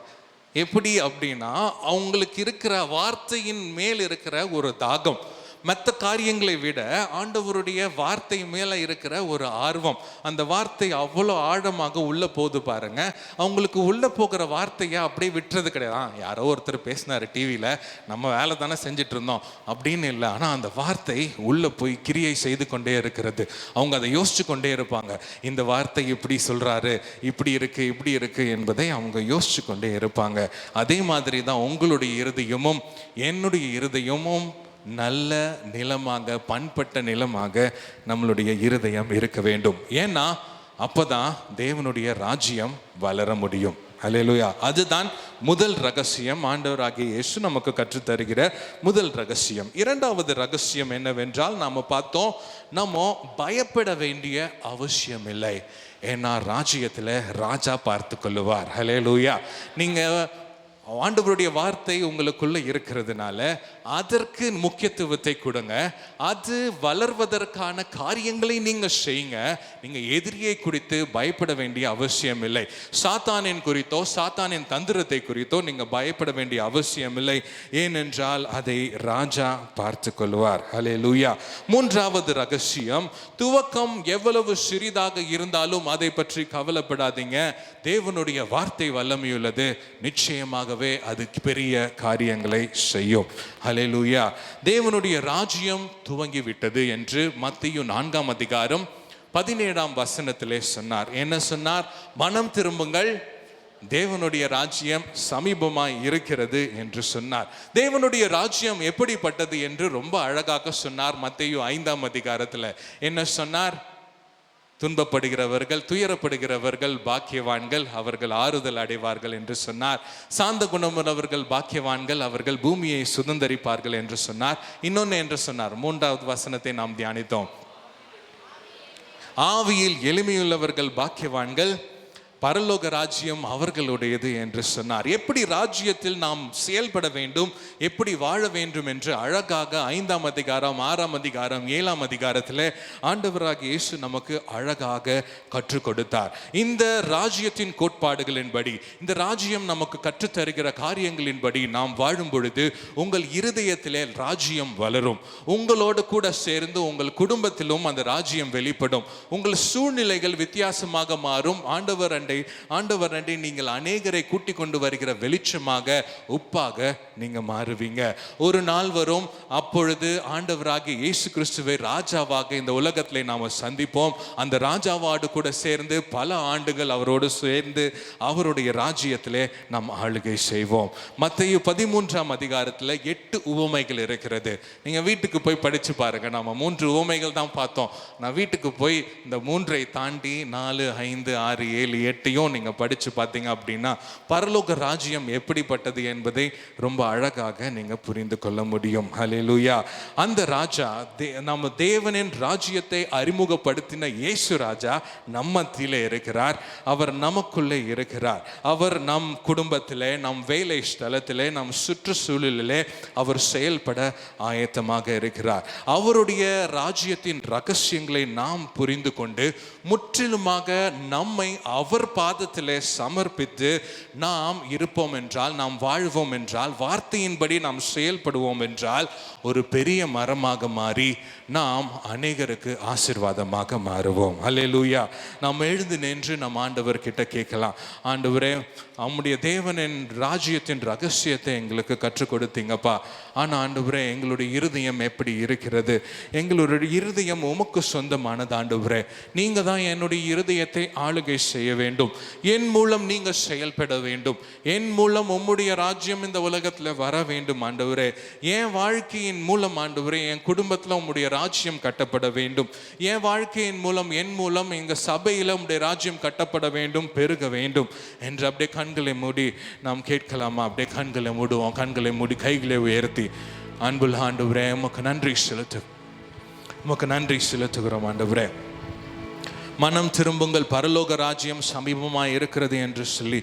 A: எப்படி அப்படின்னா, அவங்களுக்கு இருக்கிற வார்த்தையின் மேல் இருக்கிற ஒரு தாகம். மற்ற காரியங்களை விட ஆண்டவருடைய வார்த்தை மேலே இருக்கிற ஒரு ஆர்வம், அந்த வார்த்தை அவ்வளோ ஆழமாக உள்ளே போகுது பாருங்க. அவங்களுக்கு உள்ளே போகிற வார்த்தையை அப்படியே விட்டுறது கிடையாது. யாரோ ஒருத்தர் பேசினார் டிவியில், நம்ம வேலை தானே செஞ்சுட்டு இருந்தோம் அப்படின்னு இல்லை. ஆனால் அந்த வார்த்தை உள்ளே போய் கிரியை செய்து கொண்டே இருக்கிறது. அவங்க அதை யோசிச்சு கொண்டே இருப்பாங்க. இந்த வார்த்தை இப்படி சொல்கிறாரு, இப்படி இருக்கு என்பதை அவங்க யோசிச்சு கொண்டே இருப்பாங்க. அதே மாதிரி தான் உங்களுடைய இருதயமும் என்னுடைய இருதயமும் நல்ல நிலமாக, பண்பட்ட நிலமாக நம்மளுடைய இருதயம் இருக்க வேண்டும். ஏன்னா அப்பதான் தேவனுடைய ராஜ்யம் வளர முடியும். அல்லேலூயா. அதுதான் முதல் ரகசியம், ஆண்டவராகிய இயேசு நமக்கு கற்றுத்தருகிற முதல் ரகசியம். இரண்டாவது ரகசியம் என்னவென்றால், நாம பார்த்தோம், நம்ம பயப்பட வேண்டிய அவசியம் இல்லை. ஏன்னா ராஜ்யத்தில் ராஜா பார்த்து கொள்ளுவார். அல்லேலூயா. நீங்க ஆண்டவருடைய வார்த்தை உங்களுக்குள்ள இருக்கிறதுனால அதற்கு முக்கியத்துவத்தை கொடுங்க. அது வளர்வதற்கான காரியங்களை நீங்க செய்யுங்க. நீங்க எதிரியை குறித்து பயப்பட வேண்டிய அவசியம் இல்லை. சாத்தானின் குறித்தோ சாத்தானின் தந்திரத்தை குறித்தோ நீங்க பயப்பட வேண்டிய அவசியம் இல்லை. ஏனென்றால் அதை ராஜா பார்த்து கொள்வார். அல்லேலூயா. மூன்றாவது ரகசியம், துவக்கம் எவ்வளவு சிறிதாக இருந்தாலும் அதை பற்றி கவலைப்படாதீங்க. தேவனுடைய வார்த்தை வல்லமையுள்ளது. நிச்சயமாகவே அது பெரிய காரியங்களை செய்யும். ஹல்லேலூயா. தேவனுடைய ராஜ்யம் துவங்கி விட்டது என்று மத்தேயு 4ஆம் அதிகாரம் 17ஆம் வசனத்திலே சொன்னார். என்ன சொன்னார்? மனம் திரும்புங்கள், தேவனுடைய ராஜ்யம் சமீபமாய் இருக்கிறது என்று சொன்னார். தேவனுடைய ராஜ்யம் எப்படிப்பட்டது என்று ரொம்ப அழகாக சொன்னார். மத்தேயு 5ஆம் அதிகாரத்தில் என்ன சொன்னார்? துன்பப்படுகிறவர்கள், துயரப்படுகிறவர்கள் பாக்கியவான்கள், அவர்கள் ஆறுதல் அடைவார்கள் என்று சொன்னார். சாந்த குணமுள்ளவர்கள் பாக்கியவான்கள், அவர்கள் பூமியை சுதந்தரிப்பார்கள் என்று சொன்னார். இன்னொன்று என்று சொன்னார். 3வது வசனத்தை நாம் தியானித்தோம். ஆவியில் எளிமையுள்ளவர்கள் பாக்கியவான்கள், பரலோக ராஜ்யம் அவர்களுடையது என்று சொன்னார். எப்படி ராஜ்யத்தில் நாம் செயல்பட வேண்டும், எப்படி வாழ வேண்டும் என்று அழகாக 5ஆம் அதிகாரம், 6ஆம் அதிகாரம், 7ஆம் அதிகாரத்தில் ஆண்டவராகிய இயேசு நமக்கு அழகாக கற்றுக் கொடுத்தார். இந்த ராஜ்யத்தின் கோட்பாடுகளின்படி, இந்த ராஜ்யம் நமக்கு கற்றுத்தருகிற காரியங்களின்படி நாம் வாழும் பொழுது உங்கள் இருதயத்திலே ராஜ்யம் வளரும். உங்களோடு கூட சேர்ந்து உங்கள் குடும்பத்திலும் அந்த ராஜ்யம் வெளிப்படும். உங்கள் சூழ்நிலைகள் வித்தியாசமாக மாறும். ஆண்டவர் அண்டை நீங்கள் அநேகரை கூட்டி கொண்டு வருகிற வெளிச்சமாக, உப்பாக நீங்க மாறுவீங்க. ஒரு நாள் வரும், அப்பொழுது ஆண்டவராகிய இயேசு கிறிஸ்துவை ராஜாவாக இந்த உலகத்திலே நாம சந்திப்போம். அந்த ராஜாவோடு கூட சேர்ந்து பல ஆண்டுகள் அவரோடு சேர்ந்து அவருடைய ராஜ்யத்திலே நாம் ஆளுகை செய்வோம். மத்தேயு 13ஆம் அதிகாரத்தில் 8 உவமைகள் இருக்கிறது. நீங்க வீட்டுக்கு போய் படிச்சு பாருங்க. நாம 3 உவமைகள் தான் பார்த்தோம். நான் வீட்டுக்கு போய் இந்த 3ஐ தாண்டி 4, 5, 6, 7, 8ஐயும் நீங்க படிச்சு பார்த்தீங்க அப்படின்னா பரலோக ராஜ்யம் எப்படிப்பட்டது என்பதை ரொம்ப அழகாக நீங்க புரிந்து கொள்ள முடியும். ஹல்லேலூயா. அந்த ராஜா, நம்ம தேவனின் ராஜ்யத்தை அறிமுகப்படுத்தின இயேசு ராஜா நம்ம மத்தியிலே இருக்கிறார். அவர் நமக்குள்ளே இருக்கிறார். அவர் நம் குடும்பத்திலே, நம் வேலை ஸ்தலத்திலே, நம் சுற்றுச்சூழலிலே அவர் செயல்பட ஆயத்தமாக இருக்கிறார். அவருடைய ராஜ்யத்தின் ரகசியங்களை நாம் புரிந்து கொண்டு முற்றிலுமாக நம்மை அவர் பாதத்திலே சமர்ப்பித்து நாம் இருப்போம் என்றால், நாம் வாழ்வோம் என்றால், வார்த்தையின்படி நாம் செயல்படுவோம் என்றால் ஒரு பெரிய மரமாக மாறி நாம் அநேகருக்கு ஆசீர்வாதமாக மாறுவோம். அல்லேலூயா. நாம் எழுந்து நின்று நம் ஆண்டவர் கிட்ட கேட்கலாம். ஆண்டவரே, நம்முடைய தேவனின் ராஜ்யத்தின் ரகசியத்தை எங்களுக்கு கற்றுக் கொடுத்தீங்கப்பா. ஆனால் ஆண்டவரே, எங்களுடைய இருதயம் எப்படி இருக்கிறது? எங்களுடைய இருதயம் உமக்கு சொந்தமானது. ஆண்டவரே, நீங்க தான் என்னுடைய இருதயத்தை ஆளுகை செய்ய வேண்டும். என் மூலம் நீங்க செயல்பட வேண்டும். என் மூலம் உம்முடைய ராஜ்யம் இந்த உலகத்தில் வர வேண்டும். ஆண்டவரே, என் வாழ்க்கையின் மூலம் ஆண்டவரே, என் குடும்பத்தில் உம்முடைய ராஜ்யம் கட்டப்பட வேண்டும். என் வாழ்க்கையின் மூலம், என் மூலம் எங்க சபையில் உம்முடைய ராஜ்யம் கட்டப்பட வேண்டும், பெருக வேண்டும் என்று அப்படியே கண்களை மூடி நாம் கேட்கலாமா? அப்படியே கண்களை மூடுவோம். கண்களை மூடி கைகளை உயர்த்தி, அன்புள்ள ஆண்டவரே, உமக்கு நன்றி செலுத்துகிறோம். ஆண்டவரே, மனம் திரும்புங்கள், பரலோக ராஜ்யம் சமீபமாய் இருக்கிறது என்று சொல்லி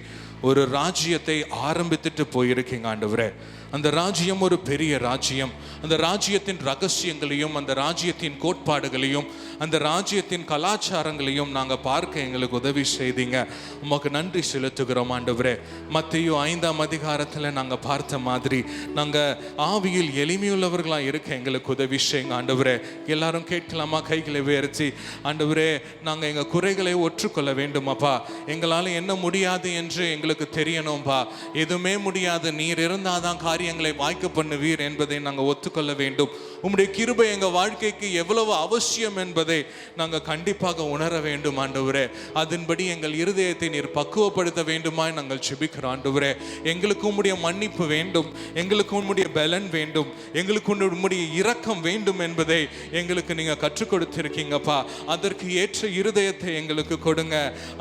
A: ஒரு ராஜ்யத்தை ஆரம்பித்துட்டு போயிருக்கீங்க ஆண்டவரே. அந்த ராஜ்யம் ஒரு பெரிய ராஜ்யம். அந்த ராஜ்யத்தின் ரகசியங்களையும் அந்த ராஜ்யத்தின் கோட்பாடுகளையும் அந்த ராஜ்யத்தின் கலாச்சாரங்களையும் நாங்கள் பார்க்க எங்களுக்கு உதவி செய்தீங்க. உமக்கு நன்றி செலுத்துகிறோம் ஆண்டவரே. மத்தேயு 5ஆம் அதிகாரத்தில் நாங்கள் பார்த்த மாதிரி நாங்கள் ஆவியில் எளிமையுள்ளவர்களாக இருக்க எங்களுக்கு உதவி செய்யுங்க ஆண்டவரே. எல்லாரும் கேட்கலாமா? கைகளை உயர்த்தி, ஆண்டவரே நாங்கள் எங்கள் குறைகளை ஒற்றுக்கொள்ள வேண்டுமாப்பா. எங்களால் என்ன முடியாது என்று எங்களுக்கு தெரியணும்பா. எதுவுமே முடியாது, நீர் இருந்தால் தான் காரியங்களை வாய்க்க பண்ணுவீர் என்பதை நாங்கள் ஒத்துக்கொள்ள வேண்டும். உம்முடைய கிருபை எங்கள் வாழ்க்கைக்கு எவ்வளவு அவசியம் என்பதை நாங்கள் கண்டிப்பாக உணர வேண்டும் ஆண்டவரே. அதன்படி எங்கள் இருதயத்தை நீர் பக்குவப்படுத்த வேண்டுமாய் நாங்கள் ஜெபிக்கிறோம் ஆண்டவரே. எங்களுக்கு உம்முடைய மன்னிப்பு வேண்டும், எங்களுக்கு உம்முடைய பலன் வேண்டும், எங்களுக்கு உம்முடைய இரக்கம் வேண்டும் என்பதை எங்களுக்கு நீங்கள் கற்றுக் கொடுத்திருக்கீங்கப்பா. அதற்கு ஏற்ற இருதயத்தை எங்களுக்கு கொடுங்க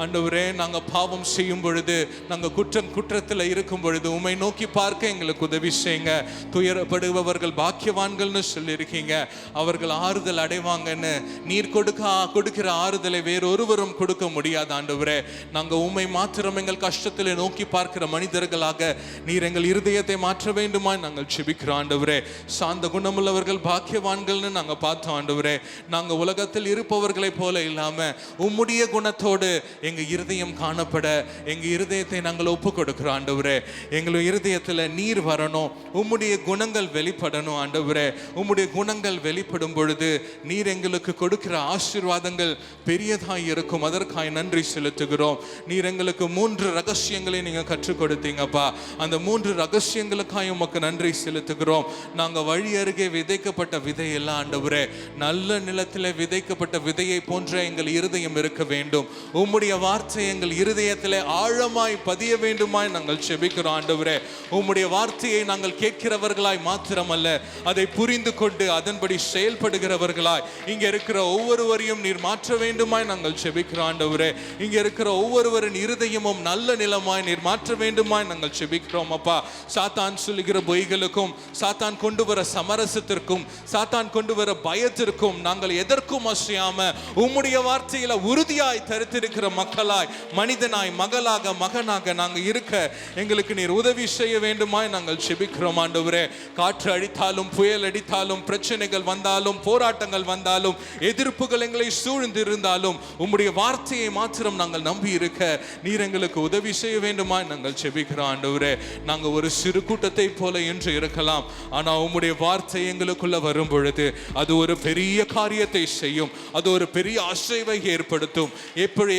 A: ஆண்டவரே. நாங்கள் பாவம் செய்யும் பொழுது, நாங்கள் குற்றத்தில் இருக்கும் பொழுது உம்மை நோக்கி பார்க்க எங்களுக்கு உதவி செய்யுங்க. துயரப்படுபவர்கள் பாக்கியவான்கள்னு சொல்லியிருக்கீங்க, அவர்கள் ஆறுதல் அடைவாங்கன்னு. நீர் கொடுக்கிற ஆறுதலை வேறொருவரும் கொடுக்க முடியாது ஆண்டவரே. நாங்கள் உம்மை மாத்திரம் எங்கள் கஷ்டத்தில் நோக்கி பார்க்கிற மனிதர்களாக நீர் எங்கள் இருதயத்தை மாற்ற வேண்டுமா நாங்கள் ஜெபிக்கிறோம் ஆண்டவரே. சாந்த குணமுள்ளவர்கள் பாக்கியவான்கள்னு நாங்கள் பார்த்தோம் ஆண்டவரே. நாங்கள் உலகத்தில் இருப்பவர்களை போல இல்லாம உம்முடைய குணத்தோடு எங்கள் இருதயம் காணப்பட எங்கள் இருதயத்தை நாங்கள் ஒப்பு கொடுக்கிறோம் ஆண்டவரே. எங்கள் இருதயத்தில் நீர் வரணும், உம்முடைய குணங்கள் வெளிப்படணும் ஆண்டவரே. உம்முடைய குணங்கள் வெளிப்படும் பொழுது நீர் எங்களுக்கு கொடுக்கிற ஆசீர்வாதங்கள் பெரியதாய் இருக்கும். அதற்காய் நன்றி செலுத்துகிறோம். நீர் எங்களுக்கு 3 ரகசியங்களை நீங்க கற்றுக் கொடுத்தீங்கப்பா. அந்த 3 ரகசியங்களுக்காய் உமக்கு நன்றி செலுத்துகிறோம். நாங்க வழி அருகே விதைக்கப்பட்ட விதை எல்லாம் ஆண்டவரே, நல்ல நிலத்தில் விதைக்கப்பட்ட விதையை போன்ற எங்கள் இருதயம் இருக்க வேண்டும். உம்முடைய வார்த்தை எங்கள் இருதயத்திலே ஆழமாய் பதிய வேண்டுமாய் நாங்கள் ஜெபிக்கிறோம் ஆண்டவரே. உம்முடைய வார்த்தையை நாங்கள் கேட்கிறவர்களாய் மாத்திரமல்ல, அதை புரிந்து கொண்டு அதன்படி செயல்படுகிறவர்களாய் இங்க இருக்கிற ஒவ்வொருவரையும் நீர் மாற்ற வேண்டுமாய் நாங்கள் ஜெபிக்கிறோம் ஆண்டவரே. இங்க இருக்கிற ஒவ்வொருவரின் இருதயமும் நல்ல நிலமாய் நீர் மாற்ற வேண்டுமாய் நாங்கள் ஜெபிக்கிறோம் அப்பா. சாத்தான் சொல்லுகிற பொய்களுக்கும், சாத்தான் கொண்டு வர சமரசத்திற்கும், சாத்தான் கொண்டு வர பயத்திற்கும் நாங்கள் எதற்கும் அசையாம உம்முடைய வார்த்தையில உறுதியாய் தரித்திருக்கிற மக்களாய், மனிதனாய், மகளாக, மகனாக நாங்கள் இருக்க எங்களுக்கு நீர் உதவி செய்ய வேண்டுமாய் நாங்கள் ஜெபிக்கிறோம் ஆண்டவரே. காற்று அடித்தாலும், புயல் அடித்தாலும், பிரச்சனைகள் வந்தாலும், போராட்டங்கள் வந்தாலும், எதிர்ப்புகள் எங்களை சூழ்ந்து இருந்தாலும் உம்முடைய வார்த்தையை மாத்திரம் நாங்கள் நம்பி இருக்க நீர் எங்களுக்கு உதவி செய்ய வேண்டுமா நாங்கள் ஜெபிக்கிறோம் ஆண்டவரே. நாங்கள் ஒரு சிறு கூட்டத்தை போல என்று இருக்கலாம், ஆனால் உம்முடைய வார்த்தை எங்களுக்குள்ள வரும் பொழுது அது ஒரு பெரிய காரியத்தை செய்யும், அது ஒரு பெரிய அசைவை ஏற்படுத்தும்.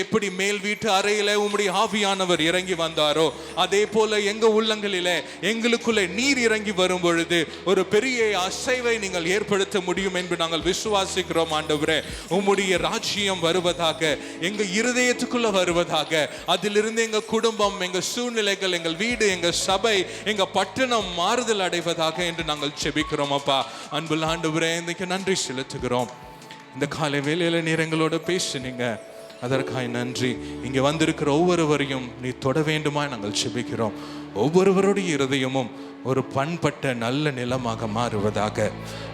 A: எப்படி மேல் வீட்டு அறையில உம்முடைய ஆவியானவர் இறங்கி வந்தாரோ அதே போல எங்க உள்ளங்களிலே எங்களுக்குள்ளே நீர் இறங்கி வரும் பொழுது ஒரு பெரிய அசைவை நீங்கள் ஏற்படுத்த முடியும் என்று நாங்கள் விசுவாசிக்கிறோம் ஆண்டவரே. உம்முடைய ராஜ்யம் வருவதாக, எங்க இருதயத்துக்குள்ள வருவதாக, அதிலிருந்து எங்க குடும்பம், எங்க சூழ்நிலைகள், எங்கள் வீடு, எங்க சபை, எங்க பட்டணம் மாறுதல் அடைவதாக என்று நாங்கள் ஜெபிக்கிறோம் அப்பா. அன்புள்ள ஆண்டவரே, இன்னைக்கு நன்றி செலுத்துகிறோம். இந்த காலை வேளையில நீர் எங்களோட பேசுனீங்க, அதற்காக நன்றி. இங்க வந்திருக்கிற ஒவ்வொருவரையும் நீ தொட வேண்டுமா நாங்கள் ஜெபிக்கிறோம். ஒவ்வொருவருடைய இருதயமும் ஒரு பண்பட்ட நல்ல நிலமாக மாறுவதாக,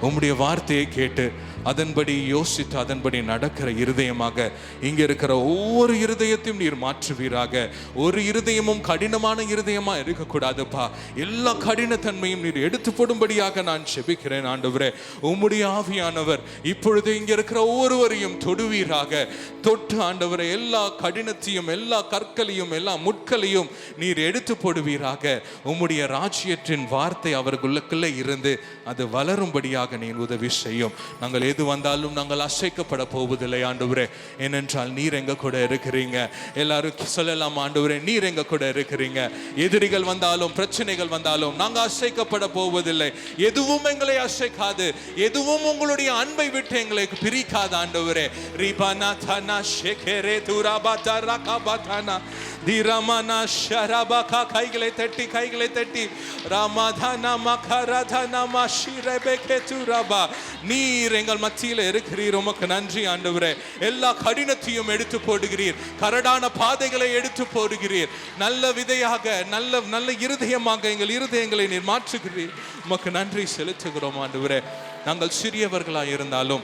A: உம்முடைய வார்த்தையை கேட்டு அதன்படி யோசித்து அதன்படி நடக்கிற இருதயமாக இங்க இருக்கிற ஒவ்வொரு இருதயத்தையும் நீர் மாற்றுவீராக. ஒரு இருதயமும் கடினமான இருதயமா இருக்கக்கூடாதுப்பா. எல்லா கடினத்தன்மையும் நீர் எடுத்து போடும்படியாக நான் ஜெபிக்கிறேன் ஆண்டவரே. உம்முடைய ஆவியானவர் இப்பொழுது இங்க இருக்கிற ஒவ்வொருவரையும் தொடுவீராக. தொட்டு ஆண்டவரே, எல்லா கடினத்தையும், எல்லா கற்களையும், எல்லா முட்களையும் நீர் எடுத்து போடுவீராக. உம்முடைய ராஜ்யத்தின் வார்த்தை அவர்களுக்குள்ளே இருந்து அது வளரும்படியாக நீர் உதவி செய்யும். நாங்கள் எது வந்தாலும் நாங்கள் அசைக்கப்பட போவதில்லை ஆண்டவரே. ஏனென்றால் நீர் எங்க கூட இருக்கிறீங்க. எல்லாரும் சொல்லலாம், ஆண்டவரே நீர் எங்க கூட இருக்கிறீங்க. எதிரிகள் வந்தாலும், பிரச்சனைகள் வந்தாலும் நாங்கள் அசைக்கப்பட போவதில்லை. எதுவும் எங்களை அசைக்காது, எதுவும் உங்களுடைய அன்பை விட்டு எங்களை பிரிக்காது ஆண்டவரே. ரிபானா தானா ஷேகரே துராபாதா ரகாபாதானா தீரமானா ஷரபாகா. கைகளை தட்டி ராமாதானா மகராதானா மஷிரபெகே துராபா. நீர் எங்கள் மத்தியில் இருக்கிறீர். உமக்கு நன்றி ஆண்டவரே. எல்லா கடினத்தையும் எடுத்து போடுகிறீர், கரடான பாதைகளை எடுத்து போடுகிறீர். நல்ல விதையாக, நல்ல இருதயமாக எங்கள் இருதயங்களை நீர் மாற்றுகிறீர். உமக்கு நன்றி செலுத்துகிறோம் ஆண்டவரே. நாங்கள் சிறியவர்களாக இருந்தாலும்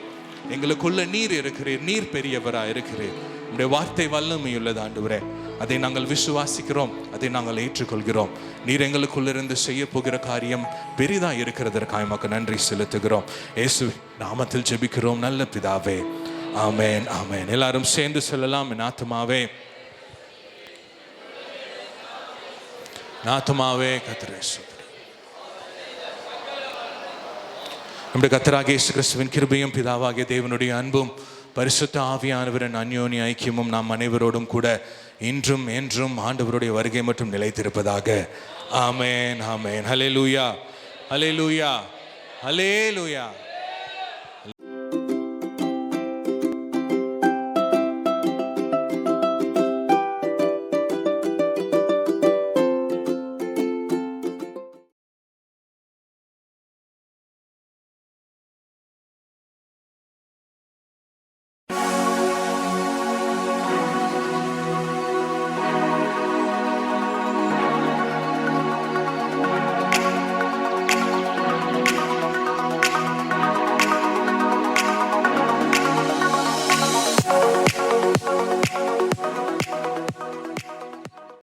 A: எங்களுக்குள்ள நீர் இருக்கிறீர், நீர் பெரியவராக இருக்கிறீர். உம்முடைய வார்த்தை வல்லமை உள்ளது ஆண்டவரே. அதை நாங்கள் விசுவாசிக்கிறோம், அதை நாங்கள் ஏற்றுக்கொள்கிறோம். நீர் எங்களுக்குள்ளிருந்து செய்ய போகிற காரியம் பெரிதா இருக்கிறதற்காக உமக்கு நன்றி செலுத்துகிறோம். இயேசு நாமத்தில் ஜெபிக்கிறோம் நல்ல பிதாவே, ஆமென், ஆமென். எல்லாரும் சேர்ந்து சொல்லலாம், என் ஆத்துமாவே ஆத்துமாவே கர்த்தரை ஸ்தோத்திரி. நம்முடைய கர்த்தராகிய இயேசு கிறிஸ்துவின் கிருபையும் பிதாவாகிய தேவனுடைய அன்பும் பரிசுத்த ஆவியானவரின் அந்யோன்ய ஐக்கியமும் நாம் அனைவரோடும் கூட இன்றும் என்றும் ஆண்டவருடைய வருகை மட்டும் நிலைத்திருப்பதாக. ஆமென், ஆமென். ஹல்லேலூயா, ஹல்லேலூயா, ஹல்லேலூயா.